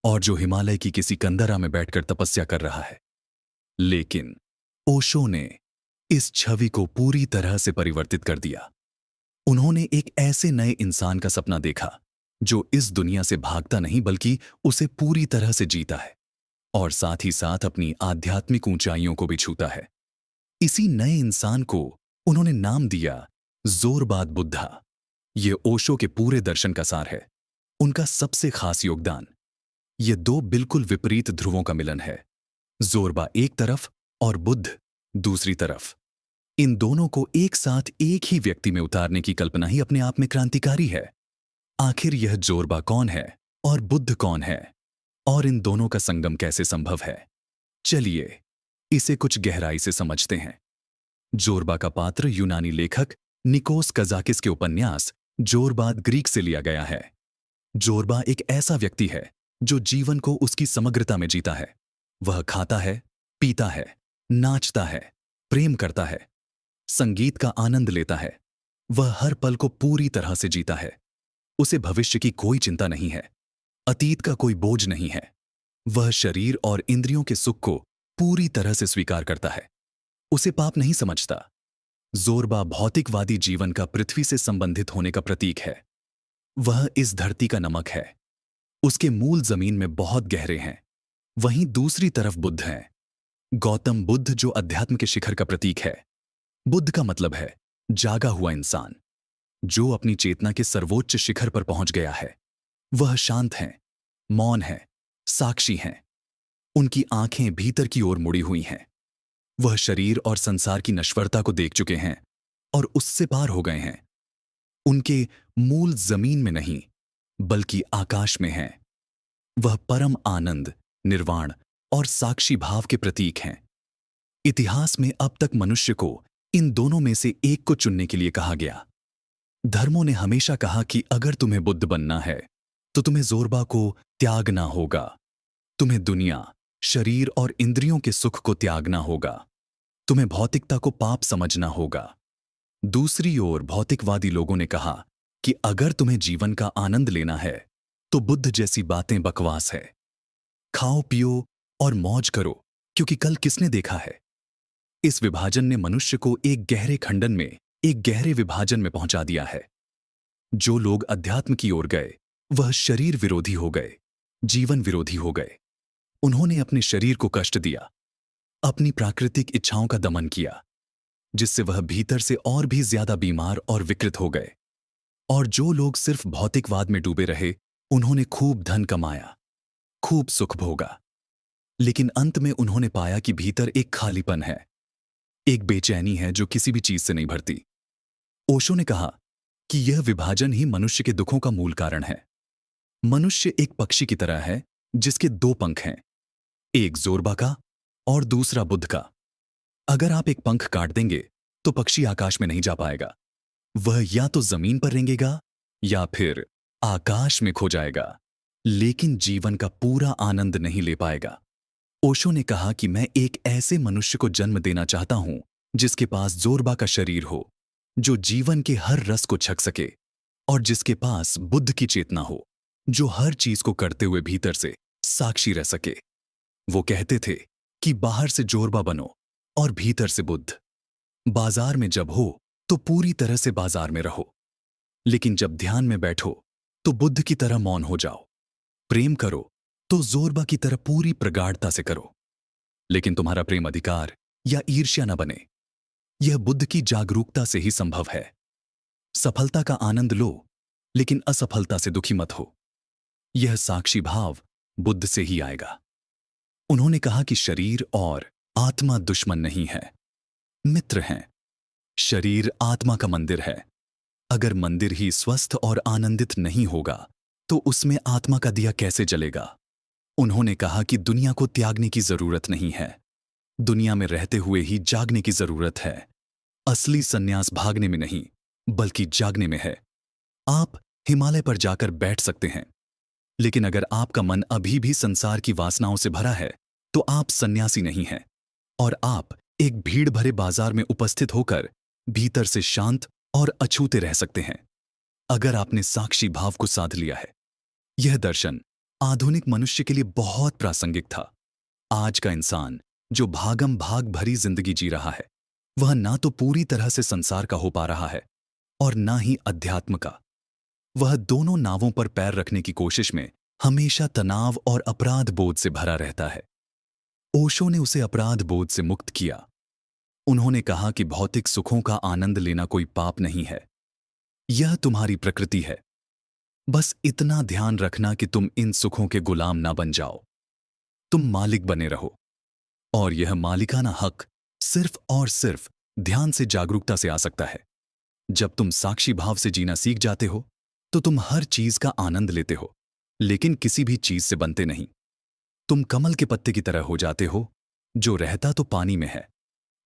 और जो हिमालय की किसी कंदरा में बैठकर तपस्या कर रहा है। लेकिन ओशो ने इस छवि को पूरी तरह से परिवर्तित कर दिया। उन्होंने एक ऐसे नए इंसान का सपना देखा जो इस दुनिया से भागता नहीं, बल्कि उसे पूरी तरह से जीता है और साथ ही साथ अपनी आध्यात्मिक ऊंचाइयों को भी छूता है। इसी नए इंसान को उन्होंने नाम दिया जोरबाद बुद्धा। ये ओशो के पूरे दर्शन का सार है। उनका सबसे खास योगदान, ये दो बिल्कुल विपरीत ध्रुवों का मिलन है। जोरबा एक तरफ और बुद्ध दूसरी तरफ। इन दोनों को एक साथ एक ही व्यक्ति में उतारने की कल्पना ही अपने आप में क्रांतिकारी है। आखिर यह जोरबा कौन है और बुद्ध कौन है, और इन दोनों का संगम कैसे संभव है? चलिए इसे कुछ गहराई से समझते हैं। जोरबा का पात्र यूनानी लेखक निकोस कज़ाकिस के उपन्यास जोरबाद ग्रीक से लिया गया है। जोरबा एक ऐसा व्यक्ति है जो जीवन को उसकी समग्रता में जीता है। वह खाता है, पीता है, नाचता है, प्रेम करता है, संगीत का आनंद लेता है। वह हर पल को पूरी तरह से जीता है। उसे भविष्य की कोई चिंता नहीं है, अतीत का कोई बोझ नहीं है। वह शरीर और इंद्रियों के सुख को पूरी तरह से स्वीकार करता है। उसे पाप नहीं समझता। जोरबा भौतिकवादी जीवन का पृथ्वी से संबंधित होने का प्रतीक है। वह इस धरती का नमक है। उसके मूल जमीन में बहुत गहरे हैं। वहीं दूसरी तरफ बुद्ध हैं। गौतम बुद्ध जो अध्यात्म के शिखर का प्रतीक है। बुद्ध का मतलब है जागा हुआ इंसान, जो अपनी चेतना के सर्वोच्च शिखर पर पहुंच गया है। वह शांत हैं, मौन हैं, साक्षी हैं। उनकी आंखें भीतर की ओर मुड़ी हुई हैं। वह शरीर और संसार की नश्वरता को देख चुके हैं और उससे पार हो गए हैं। उनके मूल जमीन में नहीं, बल्कि आकाश में हैं। वह परम आनंद, निर्वाण और साक्षी भाव के प्रतीक हैं। इतिहास में अब तक मनुष्य को इन दोनों में से एक को चुनने के लिए कहा गया। धर्मों ने हमेशा कहा कि अगर तुम्हें बुद्ध बनना है तो तुम्हें जोरबा को त्यागना होगा। तुम्हें दुनिया, शरीर और इंद्रियों के सुख को त्यागना होगा। तुम्हें भौतिकता को पाप समझना होगा। दूसरी ओर भौतिकवादी लोगों ने कहा कि अगर तुम्हें जीवन का आनंद लेना है तो बुद्ध जैसी बातें बकवास है। खाओ पियो और मौज करो, क्योंकि कल किसने देखा है। इस विभाजन ने मनुष्य को एक गहरे खंडन में, एक गहरे विभाजन में पहुंचा दिया है। जो लोग अध्यात्म की ओर गए वह शरीर विरोधी हो गए, जीवन विरोधी हो गए। उन्होंने अपने शरीर को कष्ट दिया, अपनी प्राकृतिक इच्छाओं का दमन किया, जिससे वह भीतर से और भी ज्यादा बीमार और विकृत हो गए। और जो लोग सिर्फ भौतिकवाद में डूबे रहे, उन्होंने खूब धन कमाया, खूब सुख भोगा, लेकिन अंत में उन्होंने पाया कि भीतर एक खालीपन है, एक बेचैनी है जो किसी भी चीज से नहीं भरती। ओशो ने कहा कि यह विभाजन ही मनुष्य के दुखों का मूल कारण है। मनुष्य एक पक्षी की तरह है जिसके दो पंख हैं, एक जोरबा का और दूसरा बुद्ध का। अगर आप एक पंख काट देंगे तो पक्षी आकाश में नहीं जा पाएगा। वह या तो जमीन पर रेंगेगा या फिर आकाश में खो जाएगा, लेकिन जीवन का पूरा आनंद नहीं ले पाएगा। ओशो ने कहा कि मैं एक ऐसे मनुष्य को जन्म देना चाहता हूं जिसके पास जोरबा का शरीर हो, जो जीवन के हर रस को छक सके, और जिसके पास बुद्ध की चेतना हो, जो हर चीज को करते हुए भीतर से साक्षी रह सके। वो कहते थे कि बाहर से जोरबा बनो और भीतर से बुद्ध। बाजार में जब हो तो पूरी तरह से बाजार में रहो, लेकिन जब ध्यान में बैठो तो बुद्ध की तरह मौन हो जाओ। प्रेम करो तो जोरबा की तरह पूरी प्रगाढ़ता से करो, लेकिन तुम्हारा प्रेम अधिकार या ईर्ष्या न बने। यह बुद्ध की जागरूकता से ही संभव है। सफलता का आनंद लो, लेकिन असफलता से दुखी मत हो। यह साक्षी भाव बुद्ध से ही आएगा। उन्होंने कहा कि शरीर और आत्मा दुश्मन नहीं है, मित्र हैं। शरीर आत्मा का मंदिर है। अगर मंदिर ही स्वस्थ और आनंदित नहीं होगा तो उसमें आत्मा का दिया कैसे जलेगा? उन्होंने कहा कि दुनिया को त्यागने की जरूरत नहीं है, दुनिया में रहते हुए ही जागने की जरूरत है। असली सन्यास भागने में नहीं, बल्कि जागने में है। आप हिमालय पर जाकर बैठ सकते हैं, लेकिन अगर आपका मन अभी भी संसार की वासनाओं से भरा है तो आप सन्यासी नहीं हैं। और आप एक भीड़ भरे बाजार में उपस्थित होकर भीतर से शांत और अछूते रह सकते हैं, अगर आपने साक्षी भाव को साध लिया है। यह दर्शन आधुनिक मनुष्य के लिए बहुत प्रासंगिक था। आज का इंसान जो भागम भाग भरी जिंदगी जी रहा है, वह ना तो पूरी तरह से संसार का हो पा रहा है और ना ही अध्यात्म का। वह दोनों नावों पर पैर रखने की कोशिश में हमेशा तनाव और अपराध बोध से भरा रहता है। ओशो ने उसे अपराध बोध से मुक्त किया। उन्होंने कहा कि भौतिक सुखों का आनंद लेना कोई पाप नहीं है, यह तुम्हारी प्रकृति है। बस इतना ध्यान रखना कि तुम इन सुखों के गुलाम ना बन जाओ, तुम मालिक बने रहो। और यह मालिकाना हक सिर्फ और सिर्फ ध्यान से, जागरूकता से आ सकता है। जब तुम साक्षी भाव से जीना सीख जाते हो तो तुम हर चीज का आनंद लेते हो, लेकिन किसी भी चीज से बनते नहीं। तुम कमल के पत्ते की तरह हो जाते हो, जो रहता तो पानी में है,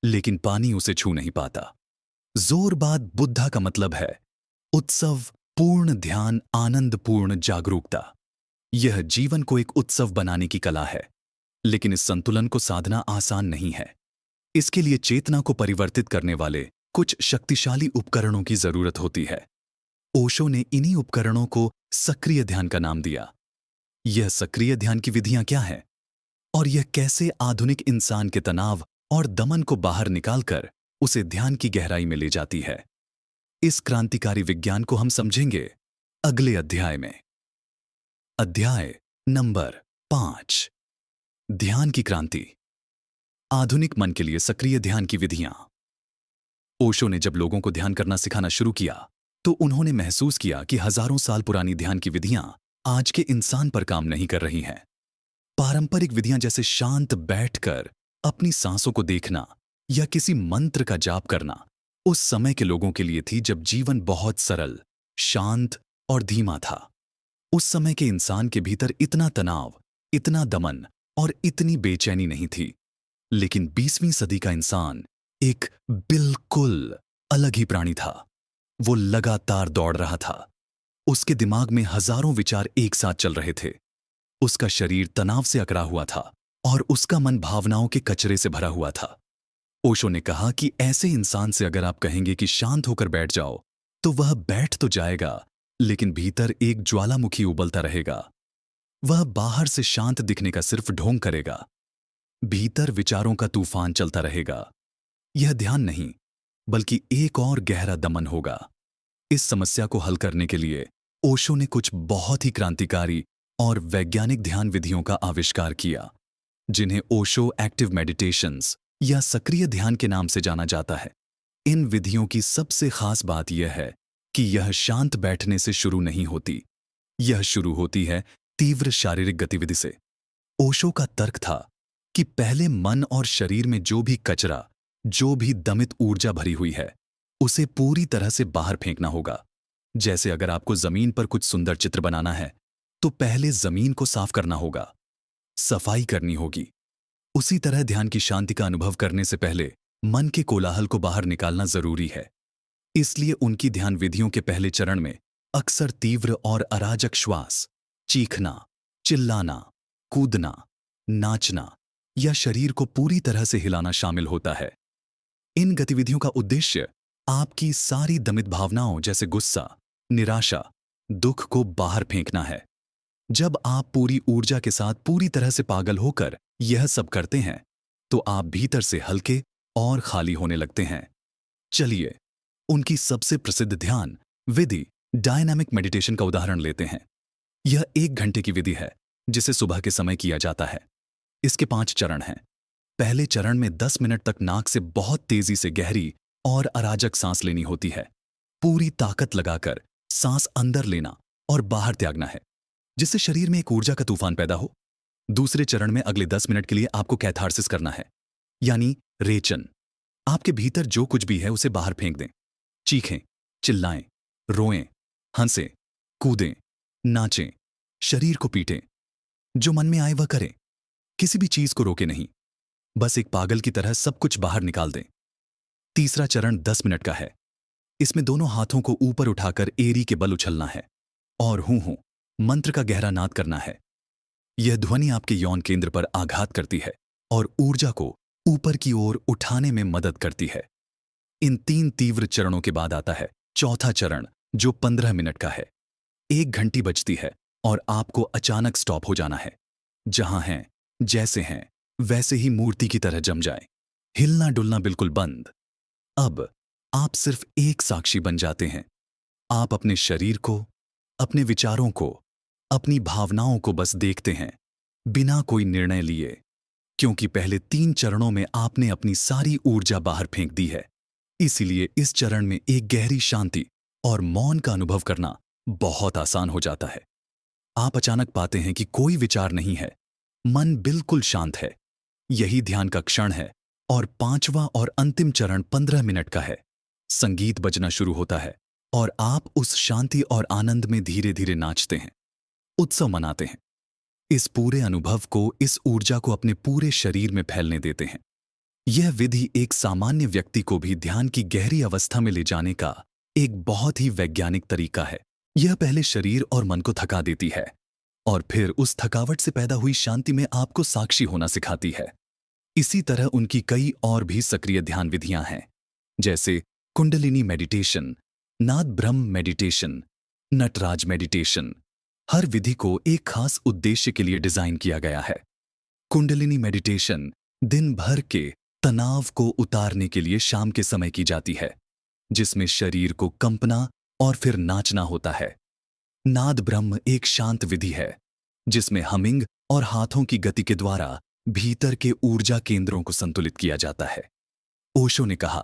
लेकिन पानी उसे छू नहीं पाता। जोरबाद बुद्धा का मतलब है उत्सव, पूर्ण ध्यान, आनंद पूर्ण जागरूकता। यह जीवन को एक उत्सव बनाने की कला है, लेकिन इस संतुलन को साधना आसान नहीं है। इसके लिए चेतना को परिवर्तित करने वाले कुछ शक्तिशाली उपकरणों की जरूरत होती है। ओशो ने इन्हीं उपकरणों को सक्रिय ध्यान का नाम दिया। यह सक्रिय ध्यान की विधियां क्या हैं और यह कैसे आधुनिक इंसान के तनाव और दमन को बाहर निकालकर उसे ध्यान की गहराई में ले जाती है, इस क्रांतिकारी विज्ञान को हम समझेंगे अगले अध्याय में। अध्याय नंबर 5, ध्यान की क्रांति। आधुनिक मन के लिए सक्रिय ध्यान की विधियां। ओशो ने जब लोगों को ध्यान करना सिखाना शुरू किया तो उन्होंने महसूस किया कि हजारों साल पुरानी ध्यान की विधियां आज के इंसान पर काम नहीं कर रही हैं। पारंपरिक विधियां जैसे शांत बैठकर अपनी सांसों को देखना या किसी मंत्र का जाप करना उस समय के लोगों के लिए थी जब जीवन बहुत सरल, शांत और धीमा था। उस समय के इंसान के भीतर इतना तनाव, इतना दमन और इतनी बेचैनी नहीं थी। लेकिन 20वीं सदी का इंसान एक बिल्कुल अलग ही प्राणी था। वो लगातार दौड़ रहा था। उसके दिमाग में हजारों विचार एक साथ चल रहे थे। उसका शरीर तनाव से अकड़ा हुआ था और उसका मन भावनाओं के कचरे से भरा हुआ था। ओशो ने कहा कि ऐसे इंसान से अगर आप कहेंगे कि शांत होकर बैठ जाओ, तो वह बैठ तो जाएगा, लेकिन भीतर एक ज्वालामुखी उबलता रहेगा। वह बाहर से शांत दिखने का सिर्फ ढोंग करेगा, भीतर विचारों का तूफान चलता रहेगा। यह ध्यान नहीं, बल्कि एक और गहरा दमन होगा। इस समस्या को हल करने के लिए ओशो ने कुछ बहुत ही क्रांतिकारी और वैज्ञानिक ध्यान विधियों का आविष्कार किया, जिन्हें ओशो एक्टिव मेडिटेशंस या सक्रिय ध्यान के नाम से जाना जाता है। इन विधियों की सबसे खास बात यह है कि यह शांत बैठने से शुरू नहीं होती। यह शुरू होती है तीव्र शारीरिक गतिविधि से। ओशो का तर्क था कि पहले मन और शरीर में जो भी कचरा, जो भी दमित ऊर्जा भरी हुई है, उसे पूरी तरह से बाहर फेंकना होगा। जैसे अगर आपको जमीन पर कुछ सुंदर चित्र बनाना है, तो पहले जमीन को साफ करना होगा, सफाई करनी होगी। उसी तरह ध्यान की शांति का अनुभव करने से पहले मन के कोलाहल को बाहर निकालना जरूरी है। इसलिए उनकी ध्यान विधियों के पहले चरण में अक्सर तीव्र और अराजक श्वास, चीखना, चिल्लाना, कूदना, नाचना या शरीर को पूरी तरह से हिलाना शामिल होता है। इन गतिविधियों का उद्देश्य आपकी सारी दमित भावनाओं जैसे गुस्सा, निराशा, दुख को बाहर फेंकना है। जब आप पूरी ऊर्जा के साथ पूरी तरह से पागल होकर यह सब करते हैं, तो आप भीतर से हल्के और खाली होने लगते हैं। चलिए, उनकी सबसे प्रसिद्ध ध्यान विधि डायनामिक मेडिटेशन का उदाहरण लेते हैं। यह 1 घंटे की विधि है, जिसे सुबह के समय किया जाता है। इसके 5 चरण हैं। पहले चरण में 10 मिनट तक नाक से बहुत तेजी से गहरी और अराजक सांस लेनी होती है। पूरी ताकत लगाकर सांस अंदर लेना और बाहर त्यागना है, जिससे शरीर में एक ऊर्जा का तूफान पैदा हो। दूसरे चरण में अगले 10 मिनट के लिए आपको कैथार्सिस करना है, यानी रेचन। आपके भीतर जो कुछ भी है उसे बाहर फेंक दें। चीखें, चिल्लाएं, रोएं, हंसें, कूदें, नाचें, शरीर को पीटें। जो मन में आए वह करें। किसी भी चीज को रोके नहीं, बस एक पागल की तरह सब कुछ बाहर निकाल दें। तीसरा चरण 10 मिनट का है। इसमें दोनों हाथों को ऊपर उठाकर एड़ी के बल उछलना है और हूं हूं मंत्र का गहरा नाद करना है। यह ध्वनि आपके यौन केंद्र पर आघात करती है और ऊर्जा को ऊपर की ओर उठाने में मदद करती है। इन 3 तीव्र चरणों के बाद आता है चौथा चरण, जो 15 मिनट का है। 1 घंटी बजती है और आपको अचानक स्टॉप हो जाना है। जहां हैं, जैसे हैं, वैसे ही मूर्ति की तरह जम जाए। हिलना डुलना बिल्कुल बंद। अब आप सिर्फ एक साक्षी बन जाते हैं। आप अपने शरीर को, अपने विचारों को, अपनी भावनाओं को बस देखते हैं, बिना कोई निर्णय लिए, क्योंकि पहले 3 चरणों में आपने अपनी सारी ऊर्जा बाहर फेंक दी है। इसीलिए इस चरण में एक गहरी शांति और मौन का अनुभव करना बहुत आसान हो जाता है। आप अचानक पाते हैं कि कोई विचार नहीं है, मन बिल्कुल शांत है। यही ध्यान का क्षण है। और 5वां और अंतिम चरण 15 मिनट का है। संगीत बजना शुरू होता है और आप उस शांति और आनंद में धीरे धीरे नाचते हैं, उत्सव मनाते हैं। इस पूरे अनुभव को, इस ऊर्जा को अपने पूरे शरीर में फैलने देते हैं। यह विधि एक सामान्य व्यक्ति को भी ध्यान की गहरी अवस्था में ले जाने का एक बहुत ही वैज्ञानिक तरीका है। यह पहले शरीर और मन को थका देती है और फिर उस थकावट से पैदा हुई शांति में आपको साक्षी होना सिखाती है। इसी तरह उनकी कई और भी सक्रिय ध्यान विधियां हैं, जैसे कुंडलिनी मेडिटेशन, नाद ब्रह्म मेडिटेशन, नटराज मेडिटेशन। हर विधि को एक खास उद्देश्य के लिए डिजाइन किया गया है। कुंडलिनी मेडिटेशन दिन भर के तनाव को उतारने के लिए शाम के समय की जाती है, जिसमें शरीर को कंपना और फिर नाचना होता है। नाद ब्रह्म एक शांत विधि है, जिसमें हमिंग और हाथों की गति के द्वारा भीतर के ऊर्जा केंद्रों को संतुलित किया जाता है। ओशो ने कहा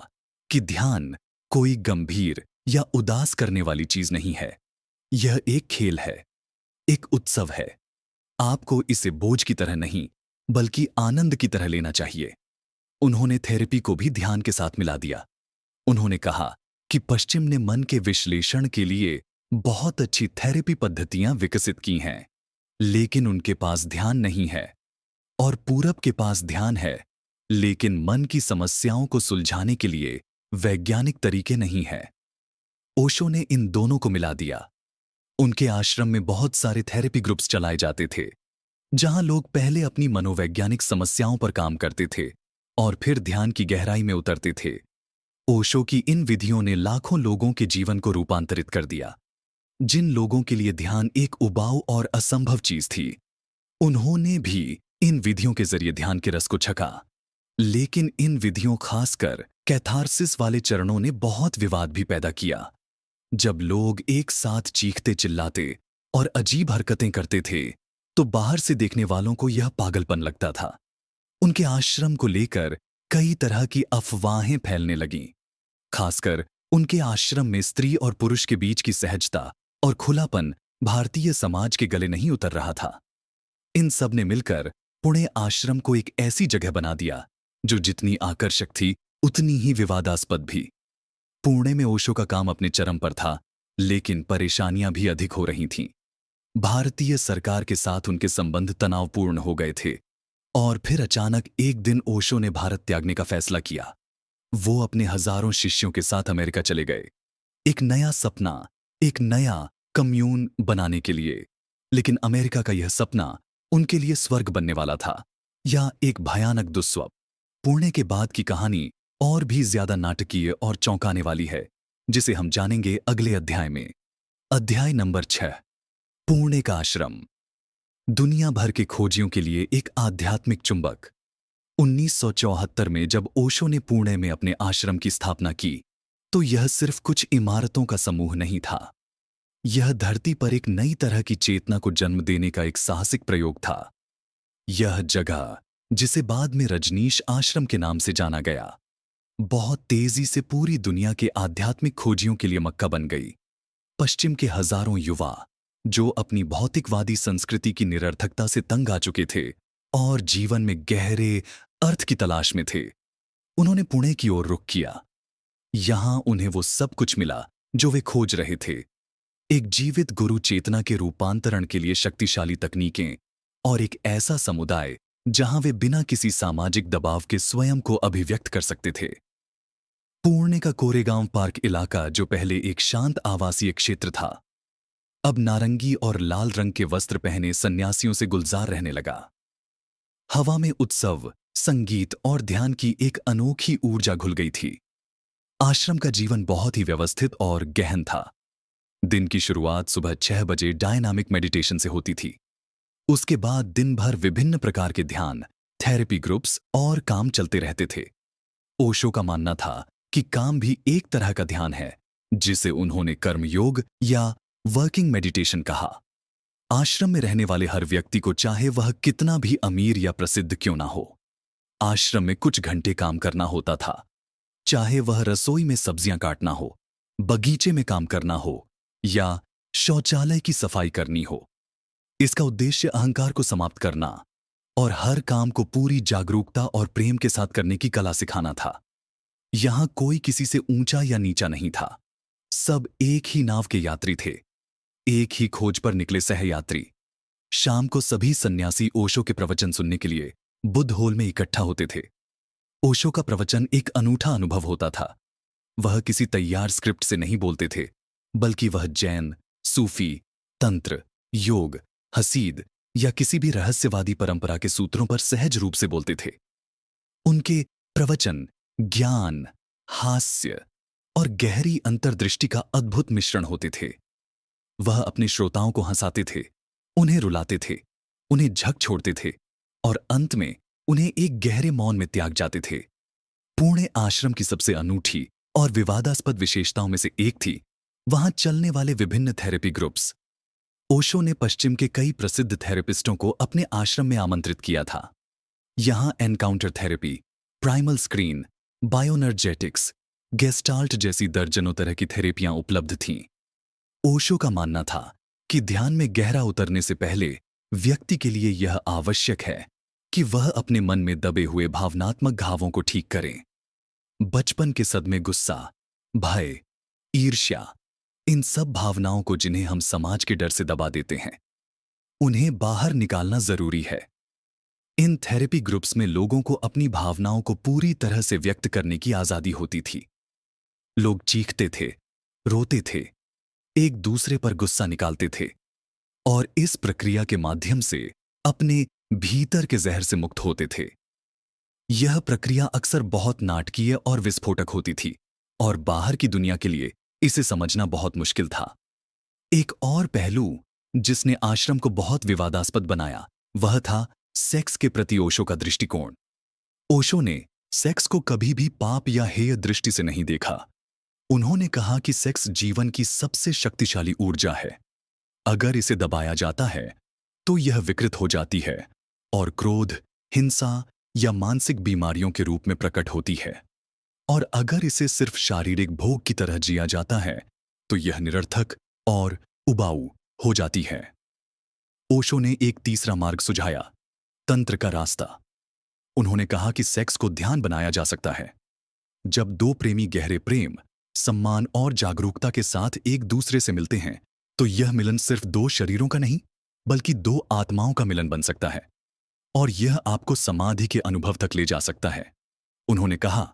कि ध्यान कोई गंभीर या उदास करने वाली चीज नहीं है। यह एक खेल है, एक उत्सव है। आपको इसे बोझ की तरह नहीं, बल्कि आनंद की तरह लेना चाहिए। उन्होंने थेरेपी को भी ध्यान के साथ मिला दिया। उन्होंने कहा कि पश्चिम ने मन के विश्लेषण के लिए बहुत अच्छी थेरेपी पद्धतियां विकसित की हैं, लेकिन उनके पास ध्यान नहीं है। और पूरब के पास ध्यान है, लेकिन मन की समस्याओं को सुलझाने के लिए वैज्ञानिक तरीके नहीं हैं। ओशो ने इन दोनों को मिला दिया। उनके आश्रम में बहुत सारे थेरेपी ग्रुप्स चलाए जाते थे, जहां लोग पहले अपनी मनोवैज्ञानिक समस्याओं पर काम करते थे और फिर ध्यान की गहराई में उतरते थे। ओशो की इन विधियों ने लाखों लोगों के जीवन को रूपांतरित कर दिया। जिन लोगों के लिए ध्यान एक उबाऊ और असंभव चीज थी, उन्होंने भी इन विधियों के जरिए ध्यान के रस को छका। लेकिन इन विधियों, खासकर कैथार्सिस वाले चरणों ने बहुत विवाद भी पैदा किया। जब लोग एक साथ चीखते चिल्लाते और अजीब हरकतें करते थे, तो बाहर से देखने वालों को यह पागलपन लगता था। उनके आश्रम को लेकर कई तरह की अफवाहें फैलने लगीं। खासकर उनके आश्रम में स्त्री और पुरुष के बीच की सहजता और खुलापन भारतीय समाज के गले नहीं उतर रहा था। इन सब ने मिलकर पुणे आश्रम को एक ऐसी जगह बना दिया जो जितनी आकर्षक थी उतनी ही विवादास्पद भी। पुणे में ओशो का काम अपने चरम पर था, लेकिन परेशानियां भी अधिक हो रही थीं। भारतीय सरकार के साथ उनके संबंध तनावपूर्ण हो गए थे और फिर अचानक एक दिन ओशो ने भारत त्यागने का फैसला किया। वो अपने हजारों शिष्यों के साथ अमेरिका चले गए, एक नया सपना, एक नया कम्यून बनाने के लिए। लेकिन अमेरिका का यह सपना उनके लिए स्वर्ग बनने वाला था या एक भयानक दुस्वप्न। पुणे के बाद की कहानी और भी ज्यादा नाटकीय और चौंकाने वाली है, जिसे हम जानेंगे अगले अध्याय में। अध्याय नंबर 6, पुणे का आश्रम। दुनिया भर के खोजियों के लिए एक आध्यात्मिक चुंबक। 1974 में जब ओशो ने पुणे में अपने आश्रम की स्थापना की, तो यह सिर्फ कुछ इमारतों का समूह नहीं था। यह धरती पर एक नई तरह की चेतना को जन्म देने का एक साहसिक प्रयोग था। यह जगह, जिसे बाद में रजनीश आश्रम के नाम से जाना गया, बहुत तेजी से पूरी दुनिया के आध्यात्मिक खोजियों के लिए मक्का बन गई। पश्चिम के हजारों युवा, जो अपनी भौतिकवादी संस्कृति की निरर्थकता से तंग आ चुके थे और जीवन में गहरे अर्थ की तलाश में थे, उन्होंने पुणे की ओर रुख किया। यहां उन्हें वो सब कुछ मिला जो वे खोज रहे थे, एक जीवित गुरु चेतना के रूपांतरण के लिए शक्तिशाली तकनीकें और एक ऐसा समुदाय जहां वे बिना किसी सामाजिक दबाव के स्वयं को अभिव्यक्त कर सकते थे। पुणे का कोरेगांव पार्क इलाका, जो पहले एक शांत आवासीय क्षेत्र था, अब नारंगी और लाल रंग के वस्त्र पहने सन्यासियों से गुलजार रहने लगा। हवा में उत्सव, संगीत और ध्यान की एक अनोखी ऊर्जा घुल गई थी। आश्रम का जीवन बहुत ही व्यवस्थित और गहन था। दिन की शुरुआत सुबह 6 बजे डायनामिक मेडिटेशन से होती थी। उसके बाद दिन भर विभिन्न प्रकार के ध्यान, थेरेपी ग्रुप्स और काम चलते रहते थे। ओशो का मानना था कि काम भी एक तरह का ध्यान है, जिसे उन्होंने कर्मयोग या वर्किंग मेडिटेशन कहा। आश्रम में रहने वाले हर व्यक्ति को, चाहे वह कितना भी अमीर या प्रसिद्ध क्यों ना हो, आश्रम में कुछ घंटे काम करना होता था। चाहे वह रसोई में सब्जियां काटना हो, बगीचे में काम करना हो या शौचालय की सफाई करनी हो। इसका उद्देश्य अहंकार को समाप्त करना और हर काम को पूरी जागरूकता और प्रेम के साथ करने की कला सिखाना था। यहां कोई किसी से ऊंचा या नीचा नहीं था। सब एक ही नाव के यात्री थे, एक ही खोज पर निकले सहयात्री। शाम को सभी सन्यासी ओशो के प्रवचन सुनने के लिए बुद्ध हॉल में इकट्ठा होते थे। ओशो का प्रवचन एक अनूठा अनुभव होता था। वह किसी तैयार स्क्रिप्ट से नहीं बोलते थे, बल्कि वह जैन, सूफी, तंत्र, योग, हसीद या किसी भी रहस्यवादी परंपरा के सूत्रों पर सहज रूप से बोलते थे। उनके प्रवचन ज्ञान, हास्य और गहरी अंतर्दृष्टि का अद्भुत मिश्रण होते थे। वह अपने श्रोताओं को हंसाते थे, उन्हें रुलाते थे, उन्हें झक छोड़ते थे और अंत में उन्हें एक गहरे मौन में त्याग जाते थे। पुणे आश्रम की सबसे अनूठी और विवादास्पद विशेषताओं में से एक थी वहां चलने वाले विभिन्न थेरेपी ग्रुप्स। ओशो ने पश्चिम के कई प्रसिद्ध थेरेपिस्टों को अपने आश्रम में आमंत्रित किया था। यहां encounter therapy, primal scream, bioenergetics, gestalt जैसी दर्जनों तरह की थेरेपियां उपलब्ध थीं। ओशो का मानना था कि ध्यान में गहरा उतरने से पहले व्यक्ति के लिए यह आवश्यक है कि वह अपने मन में दबे हुए भावनात्मक घावों को ठीक करे। बचपन के सदमे, गुस्सा, भय, ईर्ष्या, इन सब भावनाओं को जिन्हें हम समाज के डर से दबा देते हैं, उन्हें बाहर निकालना जरूरी है। इन थेरेपी ग्रुप्स में लोगों को अपनी भावनाओं को पूरी तरह से व्यक्त करने की आजादी होती थी। लोग चीखते थे, रोते थे, एक दूसरे पर गुस्सा निकालते थे और इस प्रक्रिया के माध्यम से अपने भीतर के जहर से मुक्त होते थे। यह प्रक्रिया अक्सर बहुत नाटकीय और विस्फोटक होती थी और बाहर की दुनिया के लिए इसे समझना बहुत मुश्किल था। एक और पहलू जिसने आश्रम को बहुत विवादास्पद बनाया, वह था सेक्स के प्रति ओशो का दृष्टिकोण। ओशो ने सेक्स को कभी भी पाप या हेय दृष्टि से नहीं देखा। उन्होंने कहा कि सेक्स जीवन की सबसे शक्तिशाली ऊर्जा है। अगर इसे दबाया जाता है तो यह विकृत हो जाती है और क्रोध, हिंसा या मानसिक बीमारियों के रूप में प्रकट होती है। और अगर इसे सिर्फ शारीरिक भोग की तरह जिया जाता है तो यह निरर्थक और उबाऊ हो जाती है। ओशो ने एक तीसरा मार्ग सुझाया, तंत्र का रास्ता। उन्होंने कहा कि सेक्स को ध्यान बनाया जा सकता है। जब दो प्रेमी गहरे प्रेम, सम्मान और जागरूकता के साथ एक दूसरे से मिलते हैं तो यह मिलन सिर्फ दो शरीरों का नहीं बल्कि दो आत्माओं का मिलन बन सकता है और यह आपको समाधि के अनुभव तक ले जा सकता है। उन्होंने कहा,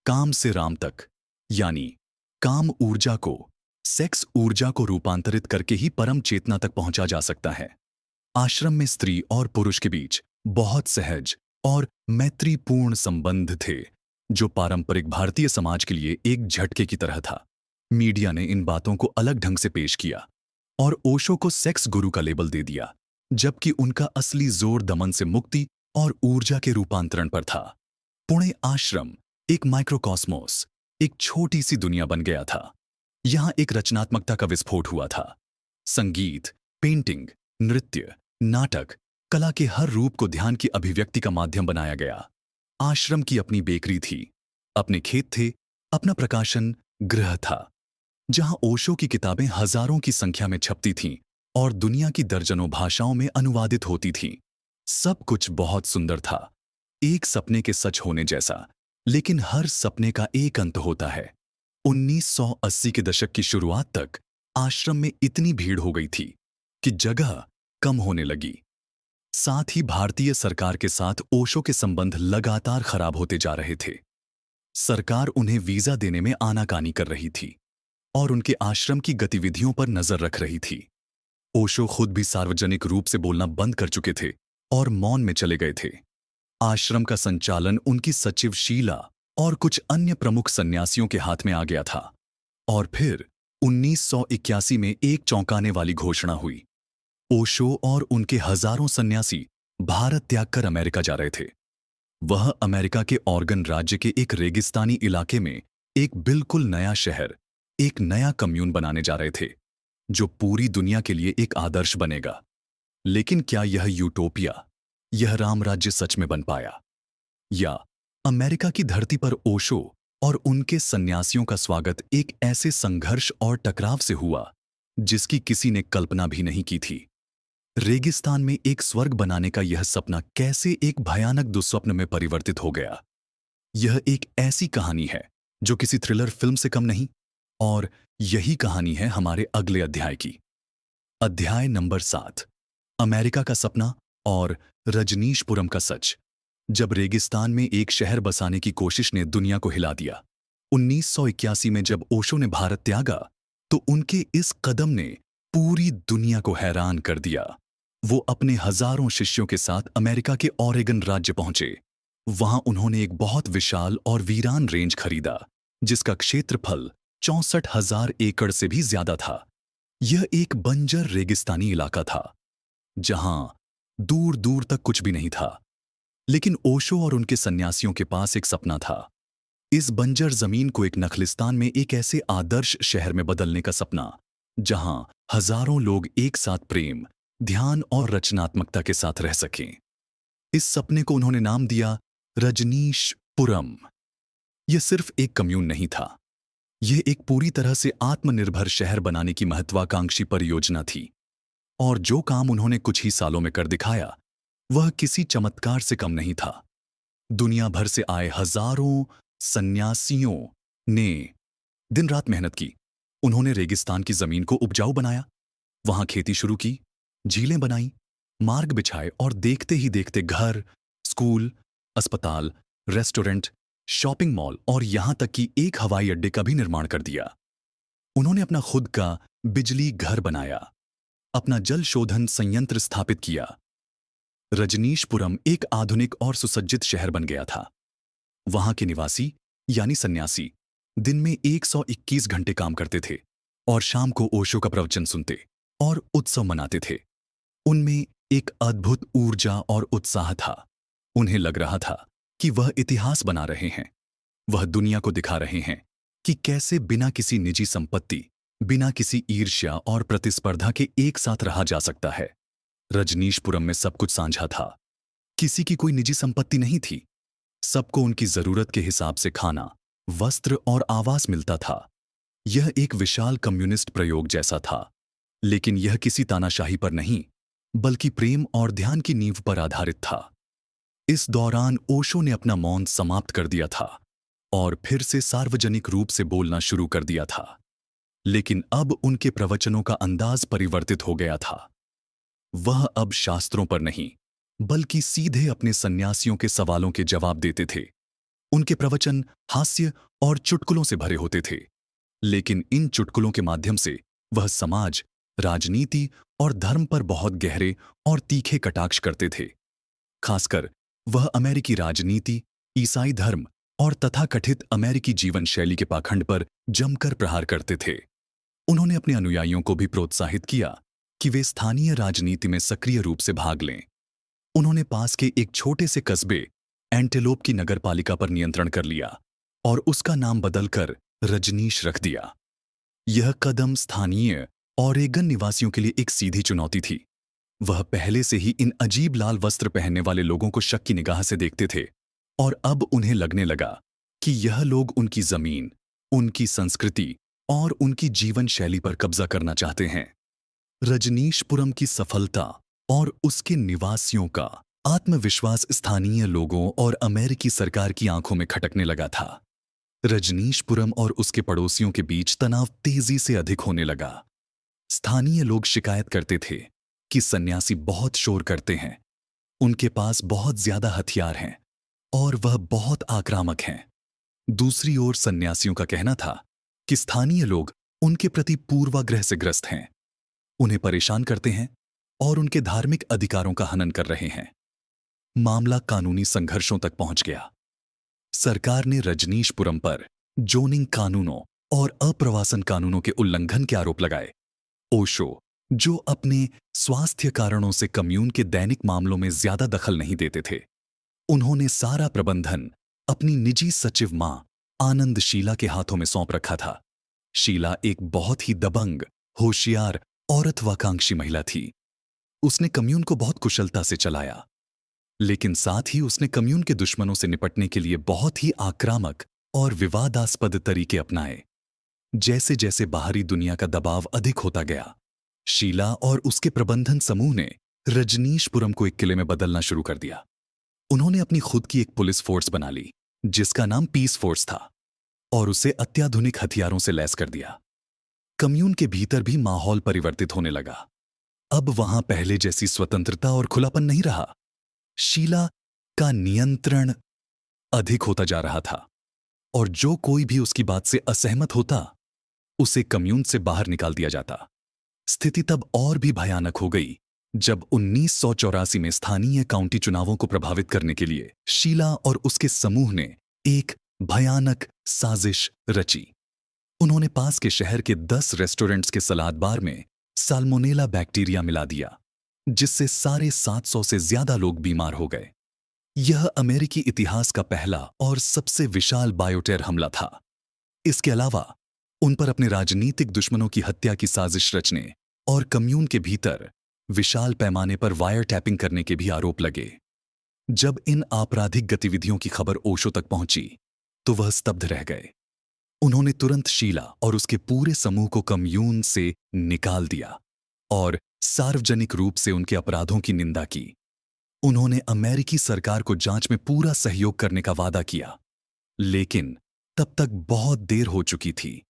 काम से राम तक, यानी काम ऊर्जा को सेक्स ऊर्जा को रूपांतरित करके ही परम चेतना तक पहुंचा जा सकता है। आश्रम में स्त्री और पुरुष के बीच बहुत सहज और मैत्रीपूर्ण संबंध थे जो पारंपरिक भारतीय समाज के लिए एक झटके की तरह था। मीडिया ने इन बातों को अलग ढंग से पेश किया और ओशो को सेक्स गुरु का लेबल दे दिया, जबकि उनका असली जोर दमन से मुक्ति और ऊर्जा के रूपांतरण पर था। पुणे आश्रम एक माइक्रोकॉस्मोस, एक छोटी सी दुनिया बन गया था। यहां एक रचनात्मकता का विस्फोट हुआ था। संगीत, पेंटिंग, नृत्य, नाटक, कला के हर रूप को ध्यान की अभिव्यक्ति का माध्यम बनाया गया। आश्रम की अपनी बेकरी थी, अपने खेत थे, अपना प्रकाशन गृह था, जहां ओशो की किताबें हजारों की संख्या में छपती थीं और दुनिया की दर्जनों भाषाओं में अनुवादित होती थीं। सब कुछ बहुत सुंदर था, एक सपने के सच होने जैसा। लेकिन हर सपने का एक अंत होता है। 1980 के दशक की शुरुआत तक आश्रम में इतनी भीड़ हो गई थी कि जगह कम होने लगी। साथ ही भारतीय सरकार के साथ ओशो के संबंध लगातार खराब होते जा रहे थे। सरकार उन्हें वीजा देने में आनाकानी कर रही थी और उनके आश्रम की गतिविधियों पर नजर रख रही थी। ओशो खुद भी सार्वजनिक रूप से बोलना बंद कर चुके थे और मौन में चले गए थे। आश्रम का संचालन उनकी सचिव शीला और कुछ अन्य प्रमुख सन्यासियों के हाथ में आ गया था। और फिर 1981 में एक चौंकाने वाली घोषणा हुई। ओशो और उनके हजारों सन्यासी भारत त्याग कर अमेरिका जा रहे थे। वह अमेरिका के ऑरेगन राज्य के एक रेगिस्तानी इलाके में एक बिल्कुल नया शहर, एक नया कम्यून बनाने जा रहे थे जो पूरी दुनिया के लिए एक आदर्श बनेगा। लेकिन क्या यह यूटोपिया, यह राम राज्य सच में बन पाया? या अमेरिका की धरती पर ओशो और उनके सन्यासियों का स्वागत एक ऐसे संघर्ष और टकराव से हुआ जिसकी किसी ने कल्पना भी नहीं की थी। रेगिस्तान में एक स्वर्ग बनाने का यह सपना कैसे एक भयानक दुस्वप्न में परिवर्तित हो गया? यह एक ऐसी कहानी है जो किसी थ्रिलर फिल्म से कम नहीं, और यही कहानी है हमारे अगले अध्याय की। अध्याय नंबर 7, अमेरिका का सपना और रजनीशपुरम का सच। जब रेगिस्तान में एक शहर बसाने की कोशिश ने दुनिया को हिला दिया। 1981 में जब ओशो ने भारत त्यागा तो उनके इस कदम ने पूरी दुनिया को हैरान कर दिया। वो अपने हजारों शिष्यों के साथ अमेरिका के ऑरेगन राज्य पहुंचे। वहां उन्होंने एक बहुत विशाल और वीरान रेंज खरीदा जिसका क्षेत्रफल 64,000 एकड़ से भी ज्यादा था। यह एक बंजर रेगिस्तानी इलाका था जहां दूर दूर तक कुछ भी नहीं था। लेकिन ओशो और उनके सन्यासियों के पास एक सपना था। इस बंजर जमीन को एक नखलिस्तान में एक ऐसे आदर्श शहर में बदलने का सपना जहां हजारों लोग एक साथ प्रेम, ध्यान और रचनात्मकता के साथ रह सकें। इस सपने को उन्होंने नाम दिया रजनीशपुरम। यह सिर्फ एक कम्यून नहीं था, यह एक पूरी तरह से आत्मनिर्भर शहर बनाने की महत्वाकांक्षी परियोजना थी। और जो काम उन्होंने कुछ ही सालों में कर दिखाया वह किसी चमत्कार से कम नहीं था। दुनिया भर से आए हजारों सन्यासियों ने दिन रात मेहनत की। उन्होंने रेगिस्तान की जमीन को उपजाऊ बनाया, वहां खेती शुरू की, झीलें बनाई, मार्ग बिछाए और देखते ही देखते घर, स्कूल, अस्पताल, रेस्टोरेंट, शॉपिंग मॉल और यहां तक कि एक हवाई अड्डे का भी निर्माण कर दिया। उन्होंने अपना खुद का बिजली घर बनाया, अपना जल शोधन संयंत्र स्थापित किया। रजनीशपुरम एक आधुनिक और सुसज्जित शहर बन गया था। वहां के निवासी यानी सन्यासी दिन में 121 घंटे काम करते थे और शाम को ओशो का प्रवचन सुनते और उत्सव मनाते थे। उनमें एक अद्भुत ऊर्जा और उत्साह था। उन्हें लग रहा था कि वह इतिहास बना रहे हैं, वह दुनिया को दिखा रहे हैं कि कैसे बिना किसी निजी संपत्ति, बिना किसी ईर्ष्या और प्रतिस्पर्धा के एक साथ रहा जा सकता है। रजनीशपुरम में सब कुछ साझा था। किसी की कोई निजी संपत्ति नहीं थी। सबको उनकी जरूरत के हिसाब से खाना, वस्त्र और आवास मिलता था। यह एक विशाल कम्युनिस्ट प्रयोग जैसा था, लेकिन यह किसी तानाशाही पर नहीं, बल्कि प्रेम और ध्यान की नींव पर आधारित था। इस दौरान ओशो ने अपना मौन समाप्त कर दिया था और फिर से सार्वजनिक रूप से बोलना शुरू कर दिया था। लेकिन अब उनके प्रवचनों का अंदाज परिवर्तित हो गया था। वह अब शास्त्रों पर नहीं, बल्कि सीधे अपने सन्यासियों के सवालों के जवाब देते थे। उनके प्रवचन हास्य और चुटकुलों से भरे होते थे, लेकिन इन चुटकुलों के माध्यम से वह समाज, राजनीति और धर्म पर बहुत गहरे और तीखे कटाक्ष करते थे। खासकर वह अमेरिकी राजनीति, ईसाई धर्म और तथाकथित अमेरिकी जीवन शैली के पाखंड पर जमकर प्रहार करते थे। उन्होंने अपने अनुयायियों को भी प्रोत्साहित किया कि वे स्थानीय राजनीति में सक्रिय रूप से भाग लें। उन्होंने पास के एक छोटे से कस्बे एंटेलोप की नगरपालिका पर नियंत्रण कर लिया और उसका नाम बदलकर रजनीश रख दिया। यह कदम स्थानीय ओरेगन निवासियों के लिए एक सीधी चुनौती थी। वह पहले से ही इन अजीब लाल वस्त्र पहनने वाले लोगों को शक की निगाह से देखते थे और अब उन्हें लगने लगा कि यह लोग उनकी जमीन, उनकी संस्कृति और उनकी जीवन शैली पर कब्जा करना चाहते हैं। रजनीशपुरम की सफलता और उसके निवासियों का आत्मविश्वास स्थानीय लोगों और अमेरिकी सरकार की आंखों में खटकने लगा था। रजनीशपुरम और उसके पड़ोसियों के बीच तनाव तेजी से अधिक होने लगा। स्थानीय लोग शिकायत करते थे कि सन्यासी बहुत शोर करते हैं, उनके पास बहुत ज्यादा हथियार हैं और वह बहुत आक्रामक हैं। दूसरी ओर सन्यासियों का कहना था कि स्थानीय लोग उनके प्रति पूर्वाग्रह से ग्रस्त हैं, उन्हें परेशान करते हैं और उनके धार्मिक अधिकारों का हनन कर रहे हैं। मामला कानूनी संघर्षों तक पहुंच गया। सरकार ने रजनीशपुरम पर जोनिंग कानूनों और अप्रवासन कानूनों के उल्लंघन के आरोप लगाए। ओशो, जो अपने स्वास्थ्य कारणों से कम्यून के दैनिक मामलों में ज्यादा दखल नहीं देते थे, उन्होंने सारा प्रबंधन अपनी निजी सचिव मां आनंद शीला के हाथों में सौंप रखा था। शीला एक बहुत ही दबंग, होशियार औरतवाकांक्षी महिला थी। उसने कम्यून को बहुत कुशलता से चलाया, लेकिन साथ ही उसने कम्यून के दुश्मनों से निपटने के लिए बहुत ही आक्रामक और विवादास्पद तरीके अपनाए। जैसे जैसे बाहरी दुनिया का दबाव अधिक होता गया, शीला और उसके प्रबंधन समूह ने रजनीशपुरम को एक किले में बदलना शुरू कर दिया। उन्होंने अपनी खुद की एक पुलिस फोर्स बना ली, जिसका नाम पीस फोर्स था, और उसे अत्याधुनिक हथियारों से लैस कर दिया। कम्यून के भीतर भी माहौल परिवर्तित होने लगा। अब वहां पहले जैसी स्वतंत्रता और खुलापन नहीं रहा। शीला का नियंत्रण अधिक होता जा रहा था और जो कोई भी उसकी बात से असहमत होता, उसे कम्यून से बाहर निकाल दिया जाता। स्थिति तब और भी भयानक हो गई जब 1984 में स्थानीय काउंटी चुनावों को प्रभावित करने के लिए शीला और उसके समूह ने एक भयानक साजिश रची। उन्होंने पास के शहर के 10 रेस्टोरेंट्स के सलाद बार में साल्मोनेला बैक्टीरिया मिला दिया, जिससे सारे 700 से ज्यादा लोग बीमार हो गए। यह अमेरिकी इतिहास का पहला और सबसे विशाल बायोटेर हमला था। इसके अलावा उन पर अपने राजनीतिक दुश्मनों की हत्या की साजिश रचने और कम्यून के भीतर विशाल पैमाने पर वायर टैपिंग करने के भी आरोप लगे। जब इन आपराधिक गतिविधियों की खबर ओशो तक पहुंची, तो वह स्तब्ध रह गए। उन्होंने तुरंत शीला और उसके पूरे समूह को कम्यून से निकाल दिया और सार्वजनिक रूप से उनके अपराधों की निंदा की। उन्होंने अमेरिकी सरकार को जांच में पूरा सहयोग करने का वादा किया, लेकिन तब तक बहुत देर हो चुकी थी।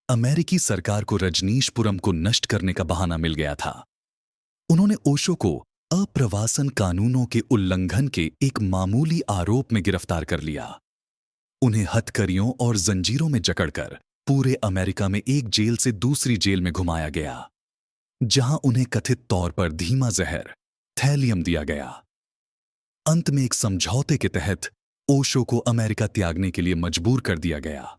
अमेरिकी सरकार को रजनीशपुरम को नष्ट करने का बहाना मिल गया था। उन्होंने ओशो को अप्रवासन कानूनों के उल्लंघन के एक मामूली आरोप में गिरफ्तार कर लिया। उन्हें हथकड़ियों और जंजीरों में जकड़कर पूरे अमेरिका में एक जेल से दूसरी जेल में घुमाया गया, जहां उन्हें कथित तौर पर धीमा जहर थैलियम दिया गया। अंत में एक समझौते के तहत ओशो को अमेरिका त्यागने के लिए मजबूर कर दिया गया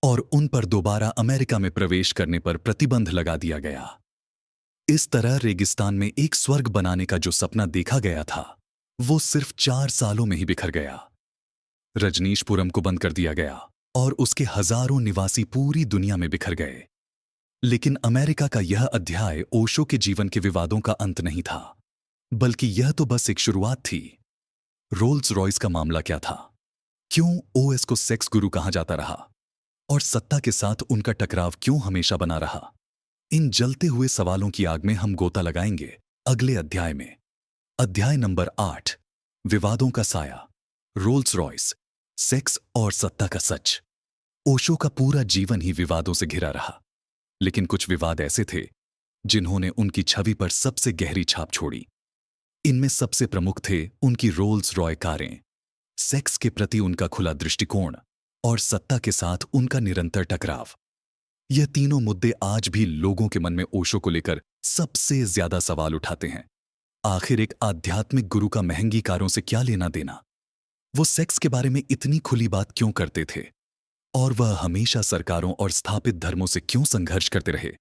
और उन पर दोबारा अमेरिका में प्रवेश करने पर प्रतिबंध लगा दिया गया। इस तरह रेगिस्तान में एक स्वर्ग बनाने का जो सपना देखा गया था, वो सिर्फ 4 सालों में ही बिखर गया। रजनीशपुरम को बंद कर दिया गया और उसके हजारों निवासी पूरी दुनिया में बिखर गए। लेकिन अमेरिका का यह अध्याय ओशो के जीवन के विवादों का अंत नहीं था, बल्कि यह तो बस एक शुरुआत थी। रोल्स रॉयस का मामला क्या था? क्यों ओएस को सेक्स गुरु कहा जाता रहा? और सत्ता के साथ उनका टकराव क्यों हमेशा बना रहा? इन जलते हुए सवालों की आग में हम गोता लगाएंगे अगले अध्याय में। अध्याय नंबर 8, विवादों का साया, रोल्स रॉयस, सेक्स और सत्ता का सच। ओशो का पूरा जीवन ही विवादों से घिरा रहा, लेकिन कुछ विवाद ऐसे थे जिन्होंने उनकी छवि पर सबसे गहरी छाप छोड़ी। इनमें सबसे प्रमुख थे उनकी रोल्स रॉय कारें, सेक्स के प्रति उनका खुला दृष्टिकोण और सत्ता के साथ उनका निरंतर टकराव। यह तीनों मुद्दे आज भी लोगों के मन में ओशो को लेकर सबसे ज्यादा सवाल उठाते हैं। आखिर एक आध्यात्मिक गुरु का महंगी कारों से क्या लेना देना? वो सेक्स के बारे में इतनी खुली बात क्यों करते थे? और वह हमेशा सरकारों और स्थापित धर्मों से क्यों संघर्ष करते रहे?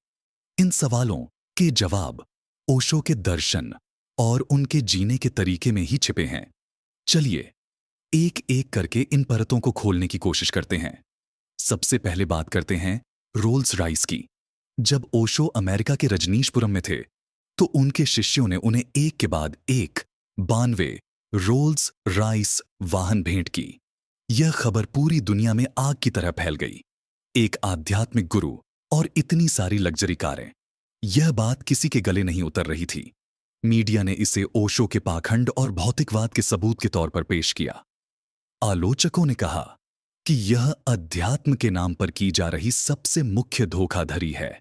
इन सवालों के जवाब ओशो के दर्शन और उनके जीने के तरीके में ही छिपे हैं। चलिए एक एक करके इन परतों को खोलने की कोशिश करते हैं। सबसे पहले बात करते हैं रोल्स रॉयस की। जब ओशो अमेरिका के रजनीशपुरम में थे, तो उनके शिष्यों ने उन्हें एक के बाद एक 92 रोल्स रॉयस वाहन भेंट की। यह खबर पूरी दुनिया में आग की तरह फैल गई। एक आध्यात्मिक गुरु और इतनी सारी लग्जरी कारें, यह बात किसी के गले नहीं उतर रही थी। मीडिया ने इसे ओशो के पाखंड और भौतिकवाद के सबूत के तौर पर पेश किया। आलोचकों ने कहा कि यह अध्यात्म के नाम पर की जा रही सबसे मुख्य धोखाधड़ी है।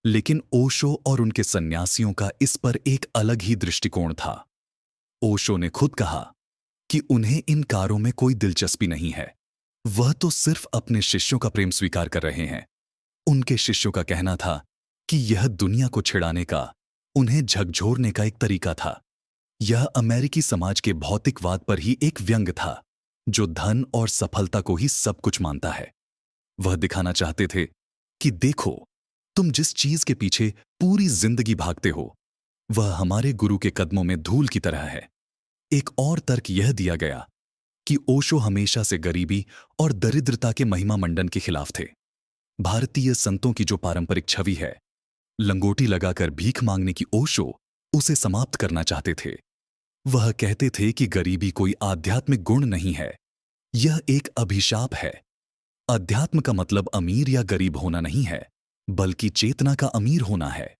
लेकिन ओशो और उनके सन्यासियों का इस पर एक अलग ही दृष्टिकोण था। ओशो ने खुद कहा कि उन्हें इन कारों में कोई दिलचस्पी नहीं है। वह तो सिर्फ अपने शिष्यों का प्रेम स्वीकार कर रहे हैं। उनके शिष्यों का कहना था कि यह दुनिया को छिड़ाने का, उन्हें झकझोरने का एक तरीका था। यह अमेरिकी समाज के भौतिकवाद पर ही एक व्यंग था, जो धन और सफलता को ही सब कुछ मानता है। वह दिखाना चाहते थे कि देखो, तुम जिस चीज के पीछे पूरी जिंदगी भागते हो, वह हमारे गुरु के कदमों में धूल की तरह है। एक और तर्क यह दिया गया कि ओशो हमेशा से गरीबी और दरिद्रता के महिमा मंडन के खिलाफ थे। भारतीय संतों की जो पारंपरिक छवि है, लंगोटी लगाकर भीख मांगने की, ओशो उसे समाप्त करना चाहते थे। वह कहते थे कि गरीबी कोई आध्यात्मिक गुण नहीं है, यह एक अभिशाप है। अध्यात्म का मतलब अमीर या गरीब होना नहीं है, बल्कि चेतना का अमीर होना है।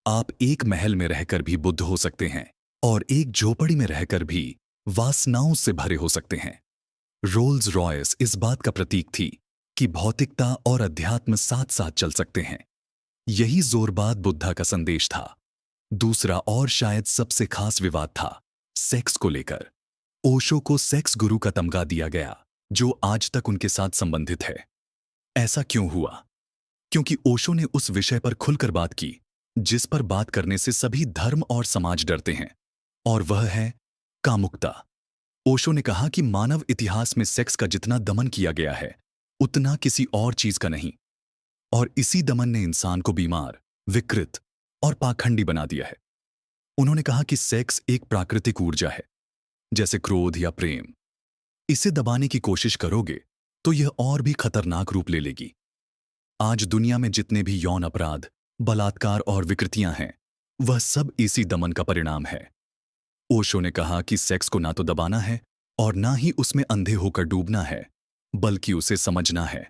आप एक महल में रहकर भी बुद्ध हो सकते हैं और एक झोपड़ी में रहकर भी वासनाओं से भरे हो सकते हैं। रोल्स रॉयस इस बात का प्रतीक थी कि भौतिकता और अध्यात्म साथ साथ चल सकते हैं। यही जोरबाद बुद्धा का संदेश था। दूसरा और शायद सबसे खास विवाद था सेक्स को लेकर। ओशो को सेक्स गुरु का तमगा दिया गया, जो आज तक उनके साथ संबंधित है। ऐसा क्यों हुआ? क्योंकि ओशो ने उस विषय पर खुलकर बात की जिस पर बात करने से सभी धर्म और समाज डरते हैं, और वह है कामुकता। ओशो ने कहा कि मानव इतिहास में सेक्स का जितना दमन किया गया है, उतना किसी और चीज का नहीं, और इसी दमन ने इंसान को बीमार, विकृत और पाखंडी बना दिया है। उन्होंने कहा कि सेक्स एक प्राकृतिक ऊर्जा है, जैसे क्रोध या प्रेम। इसे दबाने की कोशिश करोगे तो यह और भी खतरनाक रूप ले लेगी। आज दुनिया में जितने भी यौन अपराध, बलात्कार और विकृतियां हैं, वह सब इसी दमन का परिणाम है। ओशो ने कहा कि सेक्स को ना तो दबाना है और ना ही उसमें अंधे होकर डूबना है, बल्कि उसे समझना है,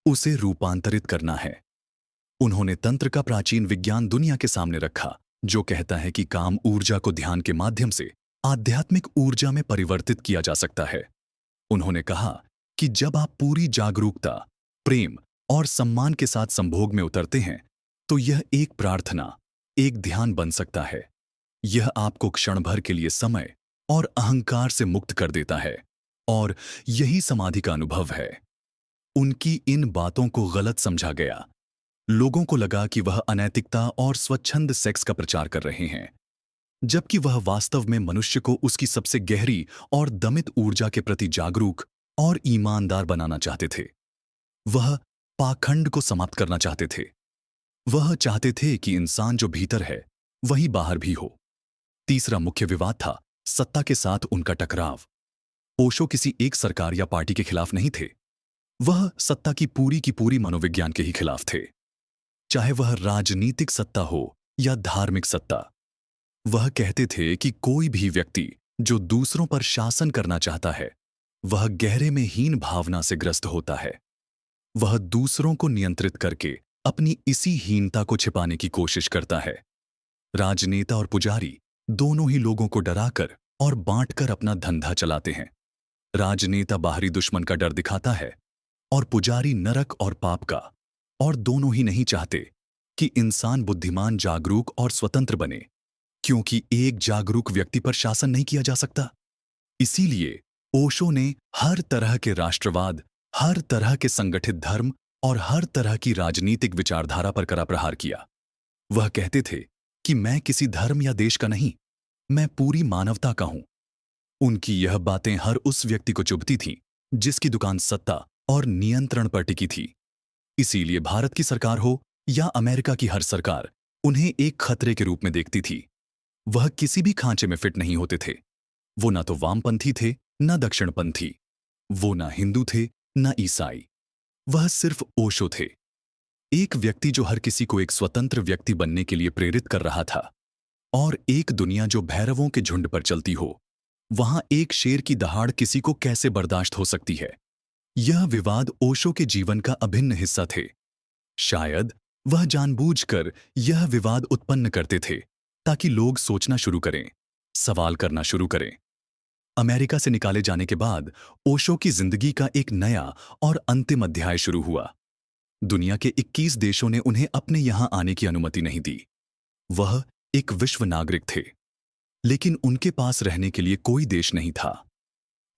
उसे रूपांतरित करना है। उन्होंने तंत्र का प्राचीन विज्ञान दुनिया के सामने रखा, जो कहता है कि काम ऊर्जा को ध्यान के माध्यम से आध्यात्मिक ऊर्जा में परिवर्तित किया जा सकता है। उन्होंने कहा कि जब आप पूरी जागरूकता, प्रेम और सम्मान के साथ संभोग में उतरते हैं, तो यह एक प्रार्थना, एक ध्यान बन सकता है। यह आपको क्षण भर के लिए समय और अहंकार से मुक्त कर देता है, और यही समाधि का अनुभव है। उनकी इन बातों को गलत समझा गया। लोगों को लगा कि वह अनैतिकता और स्वच्छंद सेक्स का प्रचार कर रहे हैं, जबकि वह वास्तव में मनुष्य को उसकी सबसे गहरी और दमित ऊर्जा के प्रति जागरूक और ईमानदार बनाना चाहते थे। वह पाखंड को समाप्त करना चाहते थे। वह चाहते थे कि इंसान जो भीतर है, वही बाहर भी हो। तीसरा मुख्य विवाद था सत्ता के साथ उनका टकराव। ओशो किसी एक सरकार या पार्टी के खिलाफ नहीं थे। वह सत्ता की पूरी मनोविज्ञान के ही खिलाफ थे, चाहे वह राजनीतिक सत्ता हो या धार्मिक सत्ता। वह कहते थे कि कोई भी व्यक्ति जो दूसरों पर शासन करना चाहता है, वह गहरे में हीन भावना से ग्रस्त होता है। वह दूसरों को नियंत्रित करके अपनी इसी हीनता को छिपाने की कोशिश करता है। राजनेता और पुजारी दोनों ही लोगों को डराकर और बांटकर अपना धंधा चलाते हैं। राजनेता बाहरी दुश्मन का डर दिखाता है और पुजारी नरक और पाप का, और दोनों ही नहीं चाहते कि इंसान बुद्धिमान, जागरूक और स्वतंत्र बने, क्योंकि एक जागरूक व्यक्ति पर शासन नहीं किया जा सकता। इसीलिए ओशो ने हर तरह के राष्ट्रवाद, हर तरह के संगठित धर्म और हर तरह की राजनीतिक विचारधारा पर कड़ा प्रहार किया। वह कहते थे कि मैं किसी धर्म या देश का नहीं, मैं पूरी मानवता का हूं। उनकी यह बातें हर उस व्यक्ति को चुभती थीं जिसकी दुकान सत्ता और नियंत्रण पर टिकी थी। इसीलिए भारत की सरकार हो या अमेरिका की हर सरकार उन्हें एक खतरे के रूप में देखती थी। वह किसी भी खांचे में फिट नहीं होते थे। वो ना तो वामपंथी थे, न दक्षिणपंथी। वो ना हिंदू थे, न ईसाई। वह सिर्फ ओशो थे, एक व्यक्ति जो हर किसी को एक स्वतंत्र व्यक्ति बनने के लिए प्रेरित कर रहा था। और एक दुनिया जो भैरवों के झुंड पर चलती हो, वहां एक शेर की दहाड़ किसी को कैसे बर्दाश्त हो सकती है? यह विवाद ओशो के जीवन का अभिन्न हिस्सा थे। शायद वह जानबूझकर यह विवाद उत्पन्न करते थे ताकि लोग सोचना शुरू करें, सवाल करना शुरू करें। अमेरिका से निकाले जाने के बाद ओशो की जिंदगी का एक नया और अंतिम अध्याय शुरू हुआ। दुनिया के 21 देशों ने उन्हें अपने यहां आने की अनुमति नहीं दी। वह एक विश्व नागरिक थे, लेकिन उनके पास रहने के लिए कोई देश नहीं था।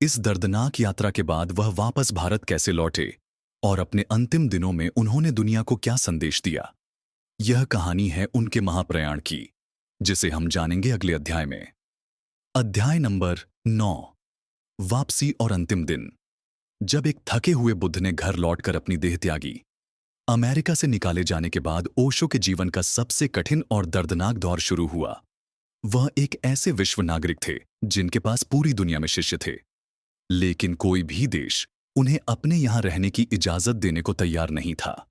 इस दर्दनाक यात्रा के बाद वह वापस भारत कैसे लौटे और अपने अंतिम दिनों में उन्होंने दुनिया को क्या संदेश दिया, यह कहानी है उनके महाप्रयाण की, जिसे हम जानेंगे अगले अध्याय में। अध्याय नंबर 9, वापसी और अंतिम दिन। जब एक थके हुए बुद्ध ने घर लौटकर अपनी देह त्यागी। अमेरिका से निकाले जाने के बाद ओशो के जीवन का सबसे कठिन और दर्दनाक दौर शुरू हुआ। वह एक ऐसे विश्व नागरिक थे जिनके पास पूरी दुनिया में शिष्य थे, लेकिन कोई भी देश उन्हें अपने यहां रहने की इजाजत देने को तैयार नहीं था।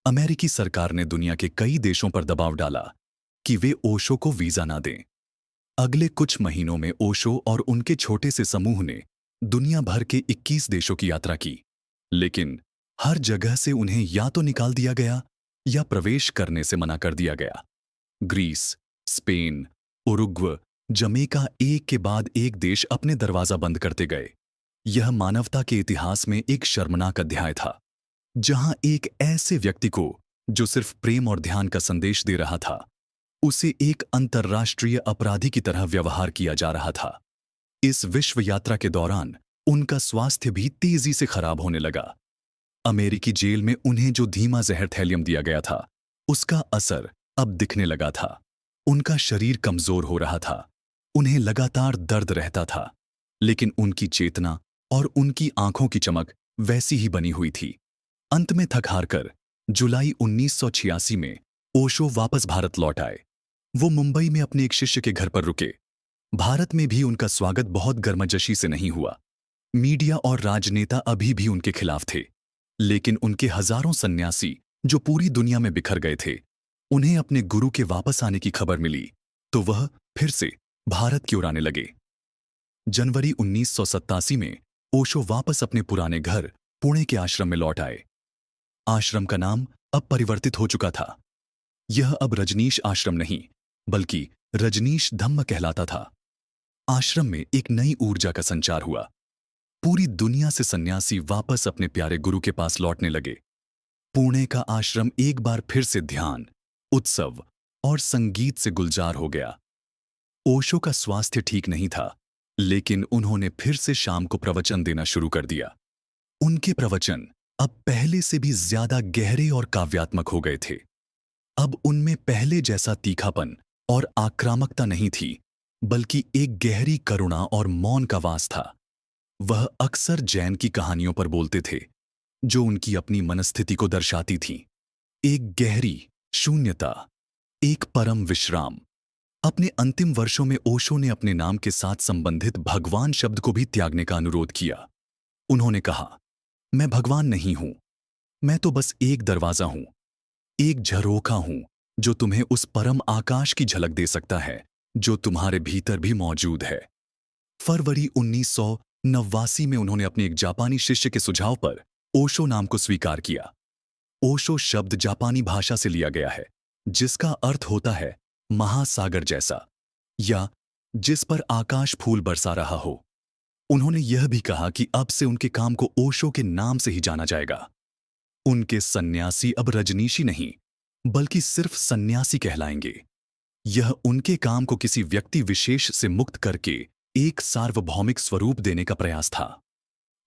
अमेरिकी सरकार ने दुनिया के कई देशों पर दबाव डाला कि वे ओशो को वीजा ना दें। अगले कुछ महीनों में ओशो और उनके छोटे से समूह ने दुनिया भर के 21 देशों की यात्रा की, लेकिन हर जगह से उन्हें या तो निकाल दिया गया या प्रवेश करने से मना कर दिया गया। ग्रीस, स्पेन, उरुग्वे, जमैका, एक के बाद एक देश अपने दरवाजा बंद करते गए। यह मानवता के इतिहास में एक शर्मनाक अध्याय था, जहां एक ऐसे व्यक्ति को जो सिर्फ प्रेम और ध्यान का संदेश दे रहा था, उसे एक अंतर्राष्ट्रीय अपराधी की तरह व्यवहार किया जा रहा था। इस विश्व यात्रा के दौरान उनका स्वास्थ्य भी तेजी से खराब होने लगा। अमेरिकी जेल में उन्हें जो धीमा जहर थैलियम दिया गया था, उसका असर अब दिखने लगा था। उनका शरीर कमजोर हो रहा था, उन्हें लगातार दर्द रहता था, लेकिन उनकी चेतना और उनकी आंखों की चमक वैसी ही बनी हुई थी। अंत में थक हार कर जुलाई 1986 में ओशो वापस भारत लौट आए। वो मुंबई में अपने एक शिष्य के घर पर रुके। भारत में भी उनका स्वागत बहुत गर्मजोशी से नहीं हुआ। मीडिया और राजनेता अभी भी उनके खिलाफ थे, लेकिन उनके हजारों सन्यासी जो पूरी दुनिया में बिखर गए थे, उन्हें अपने गुरु के वापस आने की खबर मिली तो वह फिर से भारत की ओर आने लगे। जनवरी 1987 में ओशो वापस अपने पुराने घर पुणे के आश्रम में लौट आए। आश्रम का नाम अब परिवर्तित हो चुका था। यह अब रजनीश आश्रम नहीं, बल्कि रजनीश धम्म कहलाता था। आश्रम में एक नई ऊर्जा का संचार हुआ। पूरी दुनिया से सन्यासी वापस अपने प्यारे गुरु के पास लौटने लगे। पुणे का आश्रम एक बार फिर से ध्यान, उत्सव और संगीत से गुलजार हो गया। ओशो का स्वास्थ्य ठीक नहीं था, लेकिन उन्होंने फिर से शाम को प्रवचन देना शुरू कर दिया। उनके प्रवचन अब पहले से भी ज्यादा गहरे और काव्यात्मक हो गए थे। अब उनमें पहले जैसा तीखापन और आक्रामकता नहीं थी, बल्कि एक गहरी करुणा और मौन का वास था। वह अक्सर जैन की कहानियों पर बोलते थे, जो उनकी अपनी मनस्थिति को दर्शाती थीं। एक गहरी शून्यता, एक परम विश्राम। अपने अंतिम वर्षों में ओशो ने अपने नाम के साथ संबंधित भगवान शब्द को भी त्यागने का अनुरोध किया। उन्होंने कहा, मैं भगवान नहीं हूं, मैं तो बस एक दरवाजा हूं, एक झरोखा हूं जो तुम्हें उस परम आकाश की झलक दे सकता है जो तुम्हारे भीतर भी मौजूद है। फरवरी 1989 में उन्होंने अपने एक जापानी शिष्य के सुझाव पर ओशो नाम को स्वीकार किया। ओशो शब्द जापानी भाषा से लिया गया है, जिसका अर्थ होता है महासागर जैसा, या जिस पर आकाश फूल बरसा रहा हो। उन्होंने यह भी कहा कि अब से उनके काम को ओशो के नाम से ही जाना जाएगा। उनके सन्यासी अब रजनीशी नहीं, बल्कि सिर्फ सन्यासी कहलाएंगे। यह उनके काम को किसी व्यक्ति विशेष से मुक्त करके एक सार्वभौमिक स्वरूप देने का प्रयास था।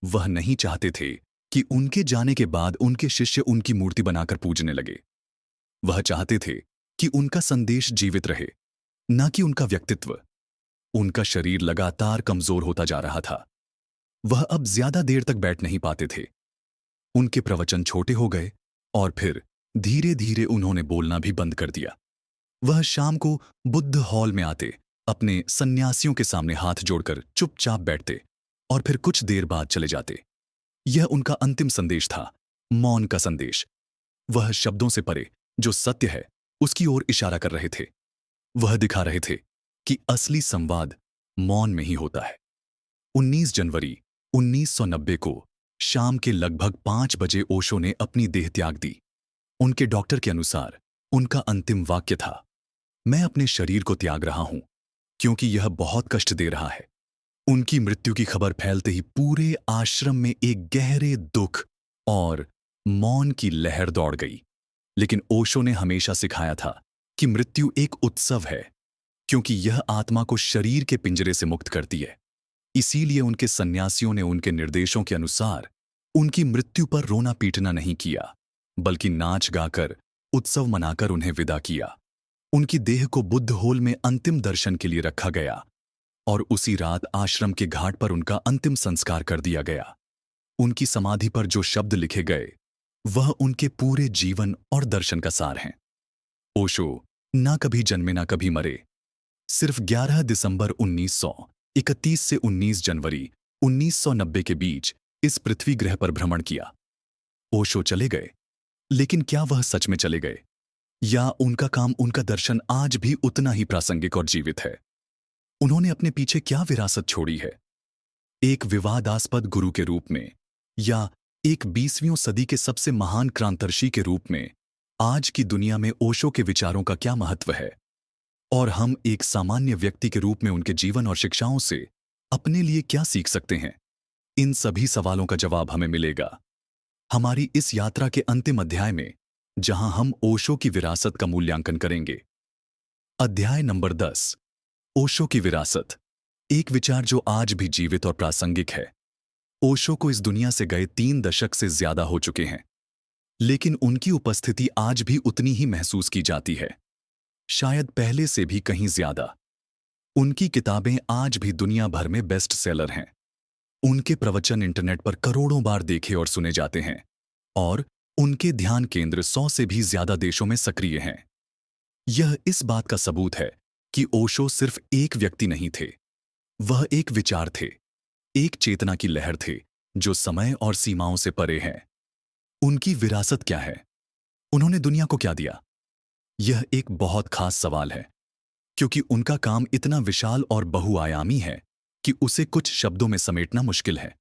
वह नहीं चाहते थे कि उनके जाने के बाद उनके शिष्य उनकी मूर्ति बनाकर पूजने लगे। वह चाहते थे कि उनका संदेश जीवित रहे, न कि उनका व्यक्तित्व। उनका शरीर लगातार कमजोर होता जा रहा था। वह अब ज्यादा देर तक बैठ नहीं पाते थे। उनके प्रवचन छोटे हो गए और फिर धीरे धीरे उन्होंने बोलना भी बंद कर दिया। वह शाम को बुद्ध हॉल में आते, अपने सन्यासियों के सामने हाथ जोड़कर चुपचाप बैठते और फिर कुछ देर बाद चले जाते। यह उनका अंतिम संदेश था, मौन का संदेश। वह शब्दों से परे जो सत्य है उसकी ओर इशारा कर रहे थे। वह दिखा रहे थे कि असली संवाद मौन में ही होता है। 19 जनवरी 1990 को शाम के लगभग 5 बजे ओशो ने अपनी देह त्याग दी। उनके डॉक्टर के अनुसार उनका अंतिम वाक्य था, मैं अपने शरीर को त्याग रहा हूं क्योंकि यह बहुत कष्ट दे रहा है। उनकी मृत्यु की खबर फैलते ही पूरे आश्रम में एक गहरे दुख और मौन की लहर दौड़ गई। लेकिन ओशो ने हमेशा सिखाया था कि मृत्यु एक उत्सव है, क्योंकि यह आत्मा को शरीर के पिंजरे से मुक्त करती है। इसीलिए उनके सन्यासियों ने उनके निर्देशों के अनुसार उनकी मृत्यु पर रोना पीटना नहीं किया, बल्कि नाच गाकर, उत्सव मनाकर उन्हें विदा किया। उनकी देह को बुद्ध हॉल में अंतिम दर्शन के लिए रखा गया और उसी रात आश्रम के घाट पर उनका अंतिम संस्कार कर दिया गया। उनकी समाधि पर जो शब्द लिखे गए वह उनके पूरे जीवन और दर्शन का सार हैं। ओशो ना कभी जन्मे ना कभी मरे। सिर्फ 11 दिसंबर 1931 से 19 जनवरी 1990 के बीच इस पृथ्वी ग्रह पर भ्रमण किया। ओशो चले गए, लेकिन क्या वह सच में चले गए, या उनका काम, उनका दर्शन आज भी उतना ही प्रासंगिक और जीवित है? उन्होंने अपने पीछे क्या विरासत छोड़ी है? एक विवादास्पद गुरु के रूप में, या एक 20वीं सदी के सबसे महान क्रांतिदर्शी के रूप में आज की दुनिया में ओशो के विचारों का क्या महत्व है? और हम एक सामान्य व्यक्ति के रूप में उनके जीवन और शिक्षाओं से अपने लिए क्या सीख सकते हैं? इन सभी सवालों का जवाब हमें मिलेगा हमारी इस यात्रा के अंतिम अध्याय में, जहां हम ओशो की विरासत का मूल्यांकन करेंगे। अध्याय नंबर 10, ओशो की विरासत। एक विचार जो आज भी जीवित और प्रासंगिक है। ओशो को इस दुनिया से गए 3 दशक से ज्यादा हो चुके हैं, लेकिन उनकी उपस्थिति आज भी उतनी ही महसूस की जाती है, शायद पहले से भी कहीं ज्यादा। उनकी किताबें आज भी दुनिया भर में बेस्ट सेलर हैं। उनके प्रवचन इंटरनेट पर करोड़ों बार देखे और सुने जाते हैं, और उनके ध्यान केंद्र 100 से भी ज्यादा देशों में सक्रिय हैं। यह इस बात का सबूत है कि ओशो सिर्फ एक व्यक्ति नहीं थे, वह एक विचार थे, एक चेतना की लहर थे जो समय और सीमाओं से परे है। उनकी विरासत क्या है? उन्होंने दुनिया को क्या दिया? यह एक बहुत खास सवाल है, क्योंकि उनका काम इतना विशाल और बहुआयामी है कि उसे कुछ शब्दों में समेटना मुश्किल है।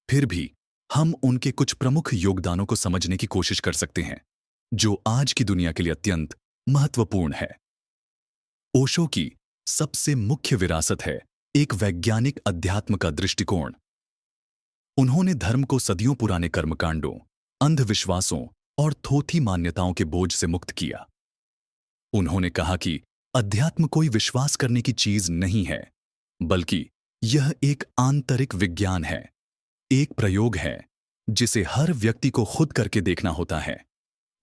फिर भी हम उनके कुछ प्रमुख योगदानों को समझने की कोशिश कर सकते हैं, जो आज की दुनिया के लिए अत्यंत महत्वपूर्ण है। ओशो की सबसे मुख्य विरासत है एक वैज्ञानिक अध्यात्म का दृष्टिकोण। उन्होंने धर्म को सदियों पुराने कर्मकांडों, अंधविश्वासों और थोथी मान्यताओं के बोझ से मुक्त किया। उन्होंने कहा कि अध्यात्म कोई विश्वास करने की चीज नहीं है, बल्कि यह एक आंतरिक विज्ञान है, एक प्रयोग है जिसे हर व्यक्ति को खुद करके देखना होता है।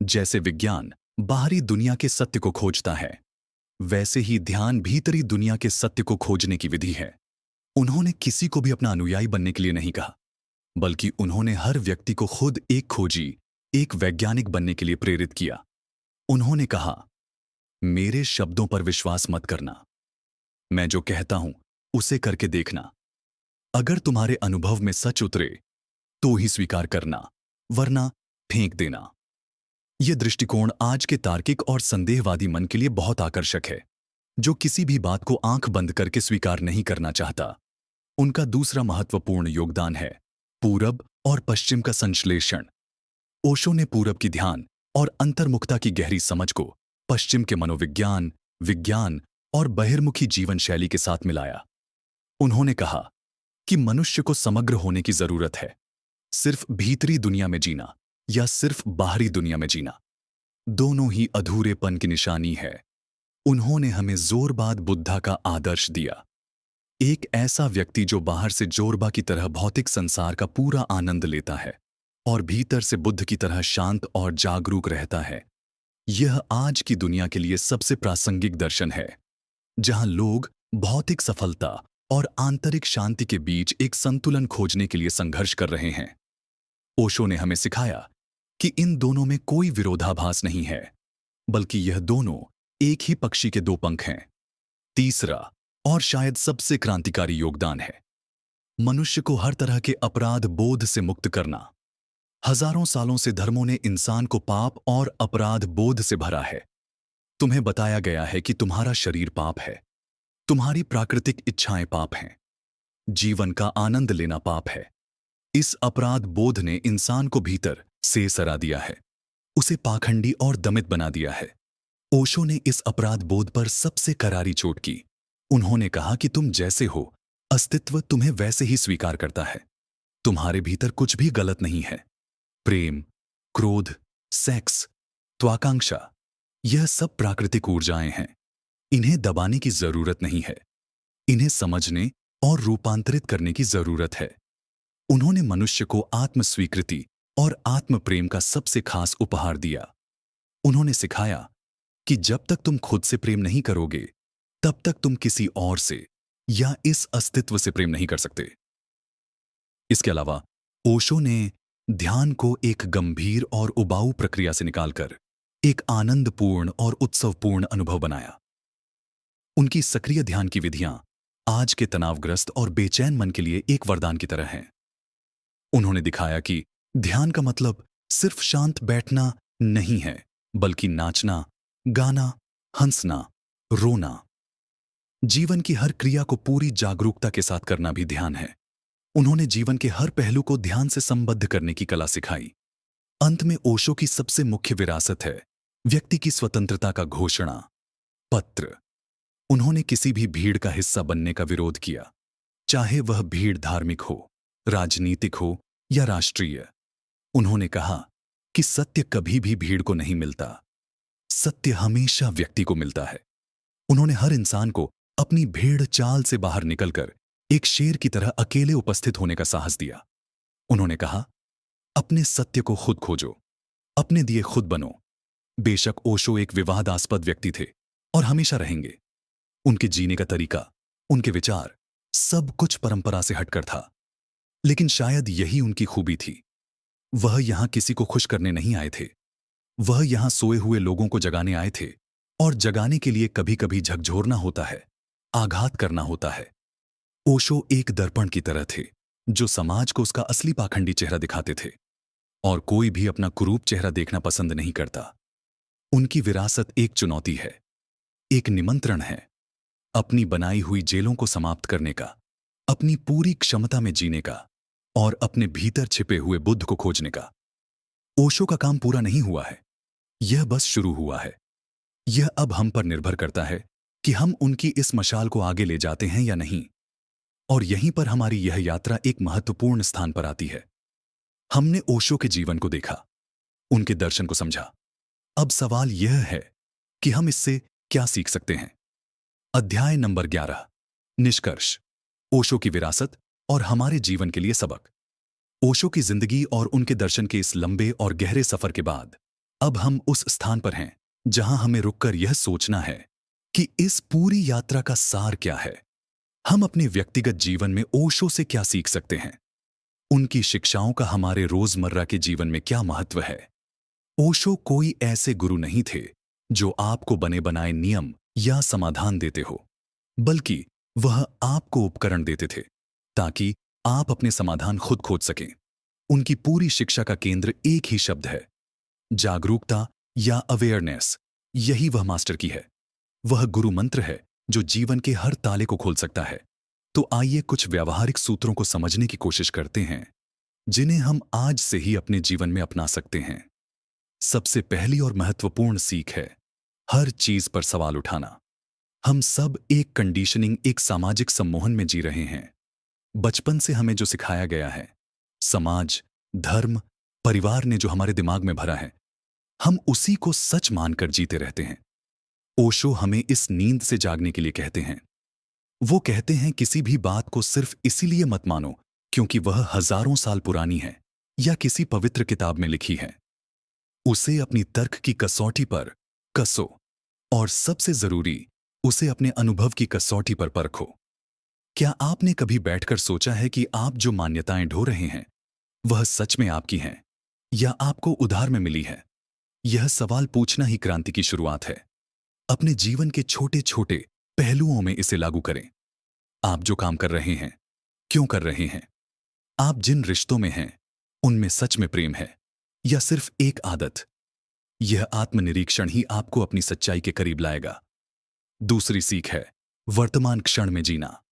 जैसे विज्ञान बाहरी दुनिया के सत्य को खोजता है, वैसे ही ध्यान भीतरी दुनिया के सत्य को खोजने की विधि है। उन्होंने किसी को भी अपना अनुयायी बनने के लिए नहीं कहा, बल्कि उन्होंने हर व्यक्ति को खुद एक खोजी, एक वैज्ञानिक बनने के लिए प्रेरित किया। उन्होंने कहा, मेरे शब्दों पर विश्वास मत करना, मैं जो कहता हूं उसे करके देखना। अगर तुम्हारे अनुभव में सच उतरे तो ही स्वीकार करना, वरना फेंक देना। यह दृष्टिकोण आज के तार्किक और संदेहवादी मन के लिए बहुत आकर्षक है, जो किसी भी बात को आंख बंद करके स्वीकार नहीं करना चाहता। उनका दूसरा महत्वपूर्ण योगदान है पूरब और पश्चिम का संश्लेषण। ओशो ने पूरब की ध्यान और अंतर्मुखता की गहरी समझ को पश्चिम के मनोविज्ञान, विज्ञान और बहिर्मुखी जीवन शैली के साथ मिलाया। उन्होंने कहा कि मनुष्य को समग्र होने की जरूरत है, सिर्फ भीतरी दुनिया में जीना या सिर्फ बाहरी दुनिया में जीना, दोनों ही अधूरेपन की निशानी है। उन्होंने हमें जोरबाद बुद्धा का आदर्श दिया, एक ऐसा व्यक्ति जो बाहर से जोरबा की तरह भौतिक संसार का पूरा आनंद लेता है और भीतर से बुद्ध की तरह शांत और जागरूक रहता है। यह आज की दुनिया के लिए सबसे प्रासंगिक दर्शन है, जहां लोग भौतिक सफलता और आंतरिक शांति के बीच एक संतुलन खोजने के लिए संघर्ष कर रहे हैं। ओशो ने हमें सिखाया कि इन दोनों में कोई विरोधाभास नहीं है, बल्कि यह दोनों एक ही पक्षी के दो पंख हैं। तीसरा और शायद सबसे क्रांतिकारी योगदान है मनुष्य को हर तरह के अपराध बोध से मुक्त करना। हजारों सालों से धर्मों ने इंसान को पाप और अपराध बोध से भरा है। तुम्हें बताया गया है कि तुम्हारा शरीर पाप है, तुम्हारी प्राकृतिक इच्छाएं पाप हैं, जीवन का आनंद लेना पाप है। इस अपराध बोध ने इंसान को भीतर से सरा दिया है, उसे पाखंडी और दमित बना दिया है। ओशो ने इस अपराध बोध पर सबसे करारी चोट की। उन्होंने कहा कि तुम जैसे हो, अस्तित्व तुम्हें वैसे ही स्वीकार करता है। तुम्हारे भीतर कुछ भी गलत नहीं है। प्रेम, क्रोध, सेक्स, त्वाकांक्षा, यह सब प्राकृतिक ऊर्जाएं हैं। इन्हें दबाने की जरूरत नहीं है, इन्हें समझने और रूपांतरित करने की जरूरत है। उन्होंने मनुष्य को आत्म स्वीकृति और आत्म प्रेम का सबसे खास उपहार दिया। उन्होंने सिखाया कि जब तक तुम खुद से प्रेम नहीं करोगे, तब तक तुम किसी और से या इस अस्तित्व से प्रेम नहीं कर सकते। इसके अलावा ओशो ने ध्यान को एक गंभीर और उबाऊ प्रक्रिया से निकालकर एक आनंदपूर्ण और उत्सवपूर्ण अनुभव बनाया। उनकी सक्रिय ध्यान की विधियां आज के तनावग्रस्त और बेचैन मन के लिए एक वरदान की तरह हैं। उन्होंने दिखाया कि ध्यान का मतलब सिर्फ शांत बैठना नहीं है, बल्कि नाचना, गाना, हंसना, रोना, जीवन की हर क्रिया को पूरी जागरूकता के साथ करना भी ध्यान है। उन्होंने जीवन के हर पहलू को ध्यान से संबद्ध करने की कला सिखाई। अंत में ओशो की सबसे मुख्य विरासत है व्यक्ति की स्वतंत्रता का घोषणा पत्र। उन्होंने किसी भी भीड़ का हिस्सा बनने का विरोध किया, चाहे वह भीड़ धार्मिक हो, राजनीतिक हो या राष्ट्रीय। उन्होंने कहा कि सत्य कभी भी भीड़ को नहीं मिलता, सत्य हमेशा व्यक्ति को मिलता है। उन्होंने हर इंसान को अपनी भेड़ चाल से बाहर निकलकर एक शेर की तरह अकेले उपस्थित होने का साहस दिया। उन्होंने कहा, अपने सत्य को खुद खोजो, अपने दिए खुद बनो। बेशक ओशो एक विवादास्पद व्यक्ति थे और हमेशा रहेंगे। उनके जीने का तरीका, उनके विचार, सब कुछ परंपरा से हटकर था, लेकिन शायद यही उनकी खूबी थी। वह यहां किसी को खुश करने नहीं आए थे, वह यहां सोए हुए लोगों को जगाने आए थे, और जगाने के लिए कभी कभी झकझोरना होता है, आघात करना होता है। ओशो एक दर्पण की तरह थे जो समाज को उसका असली पाखंडी चेहरा दिखाते थे, और कोई भी अपना कुरूप चेहरा देखना पसंद नहीं करता। उनकी विरासत एक चुनौती है, एक निमंत्रण है, अपनी बनाई हुई जेलों को समाप्त करने का, अपनी पूरी क्षमता में जीने का और अपने भीतर छिपे हुए बुद्ध को खोजने का। ओशो का काम पूरा नहीं हुआ है, यह बस शुरू हुआ है। यह अब हम पर निर्भर करता है कि हम उनकी इस मशाल को आगे ले जाते हैं या नहीं। और यहीं पर हमारी यह यात्रा एक महत्वपूर्ण स्थान पर आती है। हमने ओशो के जीवन को देखा, उनके दर्शन को समझा। अब सवाल यह है कि हम इससे क्या सीख सकते हैं। अध्याय नंबर 11, निष्कर्ष, ओशो की विरासत और हमारे जीवन के लिए सबक। ओशो की जिंदगी और उनके दर्शन के इस लंबे और गहरे सफर के बाद अब हम उस स्थान पर हैं जहां हमें रुककर यह सोचना है कि इस पूरी यात्रा का सार क्या है। हम अपने व्यक्तिगत जीवन में ओशो से क्या सीख सकते हैं, उनकी शिक्षाओं का हमारे रोजमर्रा के जीवन में क्या महत्व है। ओशो कोई ऐसे गुरु नहीं थे जो आपको बने बनाए नियम या समाधान देते हो, बल्कि वह आपको उपकरण देते थे ताकि आप अपने समाधान खुद खोज सकें। उनकी पूरी शिक्षा का केंद्र एक ही शब्द है, जागरूकता या अवेयरनेस। यही वह मास्टर की है। वह गुरु मंत्र है जो जीवन के हर ताले को खोल सकता है। तो आइए कुछ व्यावहारिक सूत्रों को समझने की कोशिश करते हैं, जिन्हें हम आज से ही अपने जीवन में अपना सकते हैं। सबसे पहली और महत्वपूर्ण सीख है हर चीज पर सवाल उठाना। हम सब एक कंडीशनिंग, एक सामाजिक सम्मोहन में जी रहे हैं। बचपन से हमें जो सिखाया गया है, समाज, धर्म, परिवार ने जो हमारे दिमाग में भरा है, हम उसी को सच मानकर जीते रहते हैं। ओशो हमें इस नींद से जागने के लिए कहते हैं। वो कहते हैं किसी भी बात को सिर्फ इसीलिए मत मानो क्योंकि वह हजारों साल पुरानी है या किसी पवित्र किताब में लिखी है। उसे अपनी तर्क की कसौटी पर कसो और सबसे जरूरी, उसे अपने अनुभव की कसौटी पर परखो। क्या आपने कभी बैठकर सोचा है कि आप जो मान्यताएं ढो रहे हैं वह सच में आपकी हैं या आपको उधार में मिली है? यह सवाल पूछना ही क्रांति की शुरुआत है। अपने जीवन के छोटे छोटे पहलुओं में इसे लागू करें। आप जो काम कर रहे हैं, क्यों कर रहे हैं? आप जिन रिश्तों में हैं, उनमें सच में प्रेम है या सिर्फ एक आदत? यह आत्मनिरीक्षण ही आपको अपनी सच्चाई के करीब लाएगा। दूसरी सीख है वर्तमान क्षण में जीना।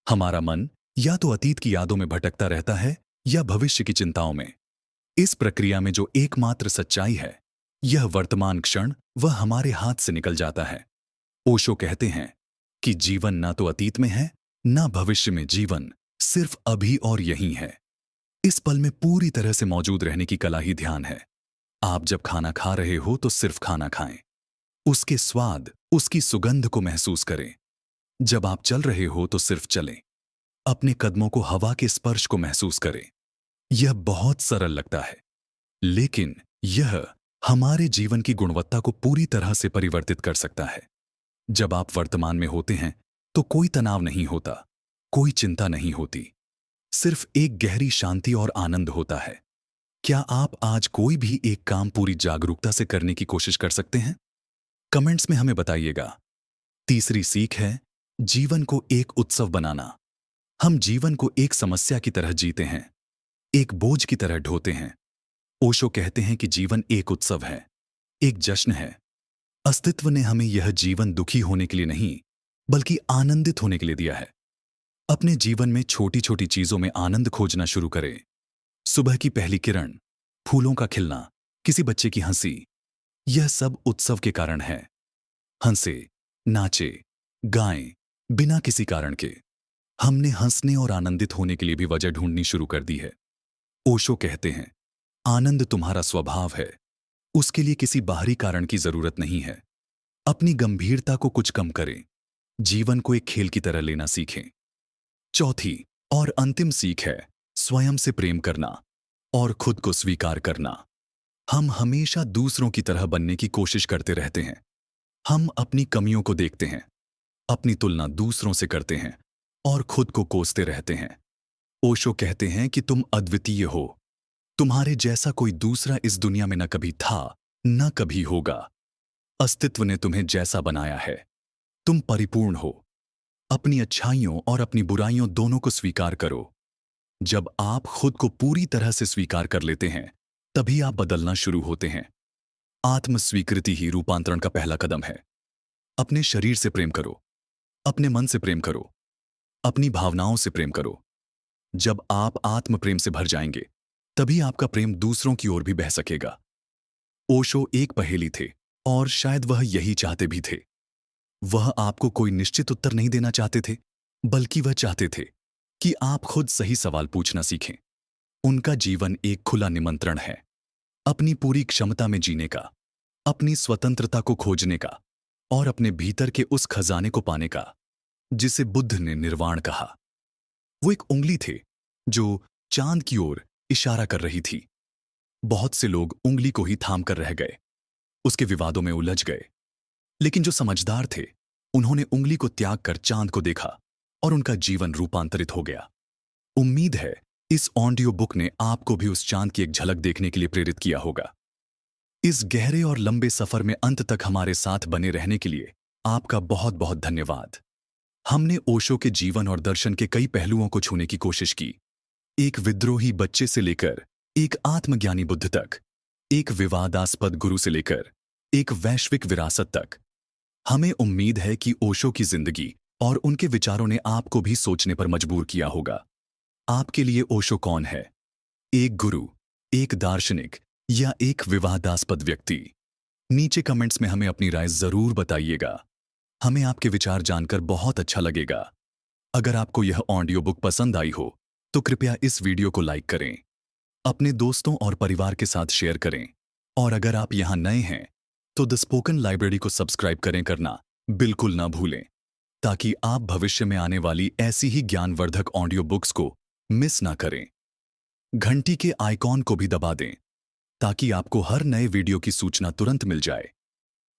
हमारा मन या तो अतीत की यादों में भटकता रहता है या भविष्य की चिंताओं में। इस प्रक्रिया में जो एकमात्र सच्चाई है, यह वर्तमान क्षण, वह हमारे हाथ से निकल जाता है। ओशो कहते हैं कि जीवन ना तो अतीत में है ना भविष्य में, जीवन सिर्फ अभी और यहीं है। इस पल में पूरी तरह से मौजूद रहने की कला ही ध्यान है। आप जब खाना खा रहे हो तो सिर्फ खाना खाएं, उसके स्वाद, उसकी सुगंध को महसूस करें। जब आप चल रहे हो तो सिर्फ चलें, अपने कदमों को, हवा के स्पर्श को महसूस करें। यह बहुत सरल लगता है, लेकिन यह हमारे जीवन की गुणवत्ता को पूरी तरह से परिवर्तित कर सकता है। जब आप वर्तमान में होते हैं तो कोई तनाव नहीं होता, कोई चिंता नहीं होती, सिर्फ एक गहरी शांति और आनंद होता है। क्या आप आज कोई भी एक काम पूरी जागरूकता से करने की कोशिश कर सकते हैं? कमेंट्स में हमें बताइएगा। तीसरी सीख है जीवन को एक उत्सव बनाना। हम जीवन को एक समस्या की तरह जीते हैं, एक बोझ की तरह ढोते हैं। ओशो कहते हैं कि जीवन एक उत्सव है, एक जश्न है। अस्तित्व ने हमें यह जीवन दुखी होने के लिए नहीं, बल्कि आनंदित होने के लिए दिया है। अपने जीवन में छोटी छोटी चीजों में आनंद खोजना शुरू करें। सुबह की पहली किरण, फूलों का खिलना, किसी बच्चे की हंसी, यह सब उत्सव के कारण है। हंसे, नाचे, गाएं, बिना किसी कारण के। हमने हंसने और आनंदित होने के लिए भी वजह ढूंढनी शुरू कर दी है। ओशो कहते हैं आनंद तुम्हारा स्वभाव है, उसके लिए किसी बाहरी कारण की जरूरत नहीं है। अपनी गंभीरता को कुछ कम करें, जीवन को एक खेल की तरह लेना सीखें। चौथी और अंतिम सीख है स्वयं से प्रेम करना और खुद को स्वीकार करना। हम हमेशा दूसरों की तरह बनने की कोशिश करते रहते हैं। हम अपनी कमियों को देखते हैं, अपनी तुलना दूसरों से करते हैं और खुद को कोसते रहते हैं। ओशो कहते हैं कि तुम अद्वितीय हो, तुम्हारे जैसा कोई दूसरा इस दुनिया में न कभी था, न कभी होगा। अस्तित्व ने तुम्हें जैसा बनाया है, तुम परिपूर्ण हो। अपनी अच्छाइयों और अपनी बुराइयों दोनों को स्वीकार करो। जब आप खुद को पूरी तरह से स्वीकार कर लेते हैं, तभी आप बदलना शुरू होते हैं। आत्म स्वीकृति ही रूपांतरण का पहला कदम है। अपने शरीर से प्रेम करो, अपने मन से प्रेम करो, अपनी भावनाओं से प्रेम करो। जब आप आत्म प्रेम से भर जाएंगे, तभी आपका प्रेम दूसरों की ओर भी बह सकेगा। ओशो एक पहेली थे और शायद वह यही चाहते भी थे। वह आपको कोई निश्चित उत्तर नहीं देना चाहते थे, बल्कि वह चाहते थे कि आप खुद सही सवाल पूछना सीखें। उनका जीवन एक खुला निमंत्रण है, अपनी पूरी क्षमता में जीने का, अपनी स्वतंत्रता को खोजने का और अपने भीतर के उस खजाने को पाने का जिसे बुद्ध ने निर्वाण कहा। वो एक उंगली थे जो चांद की ओर इशारा कर रही थी। बहुत से लोग उंगली को ही थाम कर रह गए, उसके विवादों में उलझ गए। लेकिन जो समझदार थे, उन्होंने उंगली को त्याग कर चांद को देखा और उनका जीवन रूपांतरित हो गया। उम्मीद है इस ऑडियो बुक ने आपको भी उस चांद की एक झलक देखने के लिए प्रेरित किया होगा। इस गहरे और लंबे सफर में अंत तक हमारे साथ बने रहने के लिए आपका बहुत बहुत धन्यवाद। हमने ओशो के जीवन और दर्शन के कई पहलुओं को छूने की कोशिश की, एक विद्रोही बच्चे से लेकर एक आत्मज्ञानी बुद्ध तक, एक विवादास्पद गुरु से लेकर एक वैश्विक विरासत तक, हमें उम्मीद है कि ओशो की जिंदगी और उनके विचारों ने आपको भी सोचने पर मजबूर किया होगा। आपके लिए ओशो कौन है? एक गुरु, एक दार्शनिक या एक विवादास्पद व्यक्ति? नीचे कमेंट्स में हमें अपनी राय जरूर बताइएगा। हमें आपके विचार जानकर बहुत अच्छा लगेगा। अगर आपको यह ऑडियो बुक पसंद आई हो तो कृपया इस वीडियो को लाइक करें, अपने दोस्तों और परिवार के साथ शेयर करें, और अगर आप यहाँ नए हैं तो द स्पोकन लाइब्रेरी को सब्सक्राइब करें करना बिल्कुल ना भूलें, ताकि आप भविष्य में आने वाली ऐसी ही ज्ञानवर्धक ऑडियो बुक्स को मिस ना करें। घंटी के आइकॉन को भी दबा दें ताकि आपको हर नए वीडियो की सूचना तुरंत मिल जाए।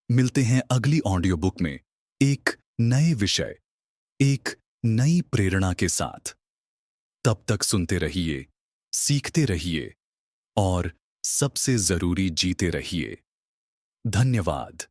मिलते हैं अगली ऑडियो बुक में एक नए विषय, एक नई प्रेरणा के साथ। तब तक सुनते रहिए, सीखते रहिए और सबसे जरूरी जीते रहिए। धन्यवाद।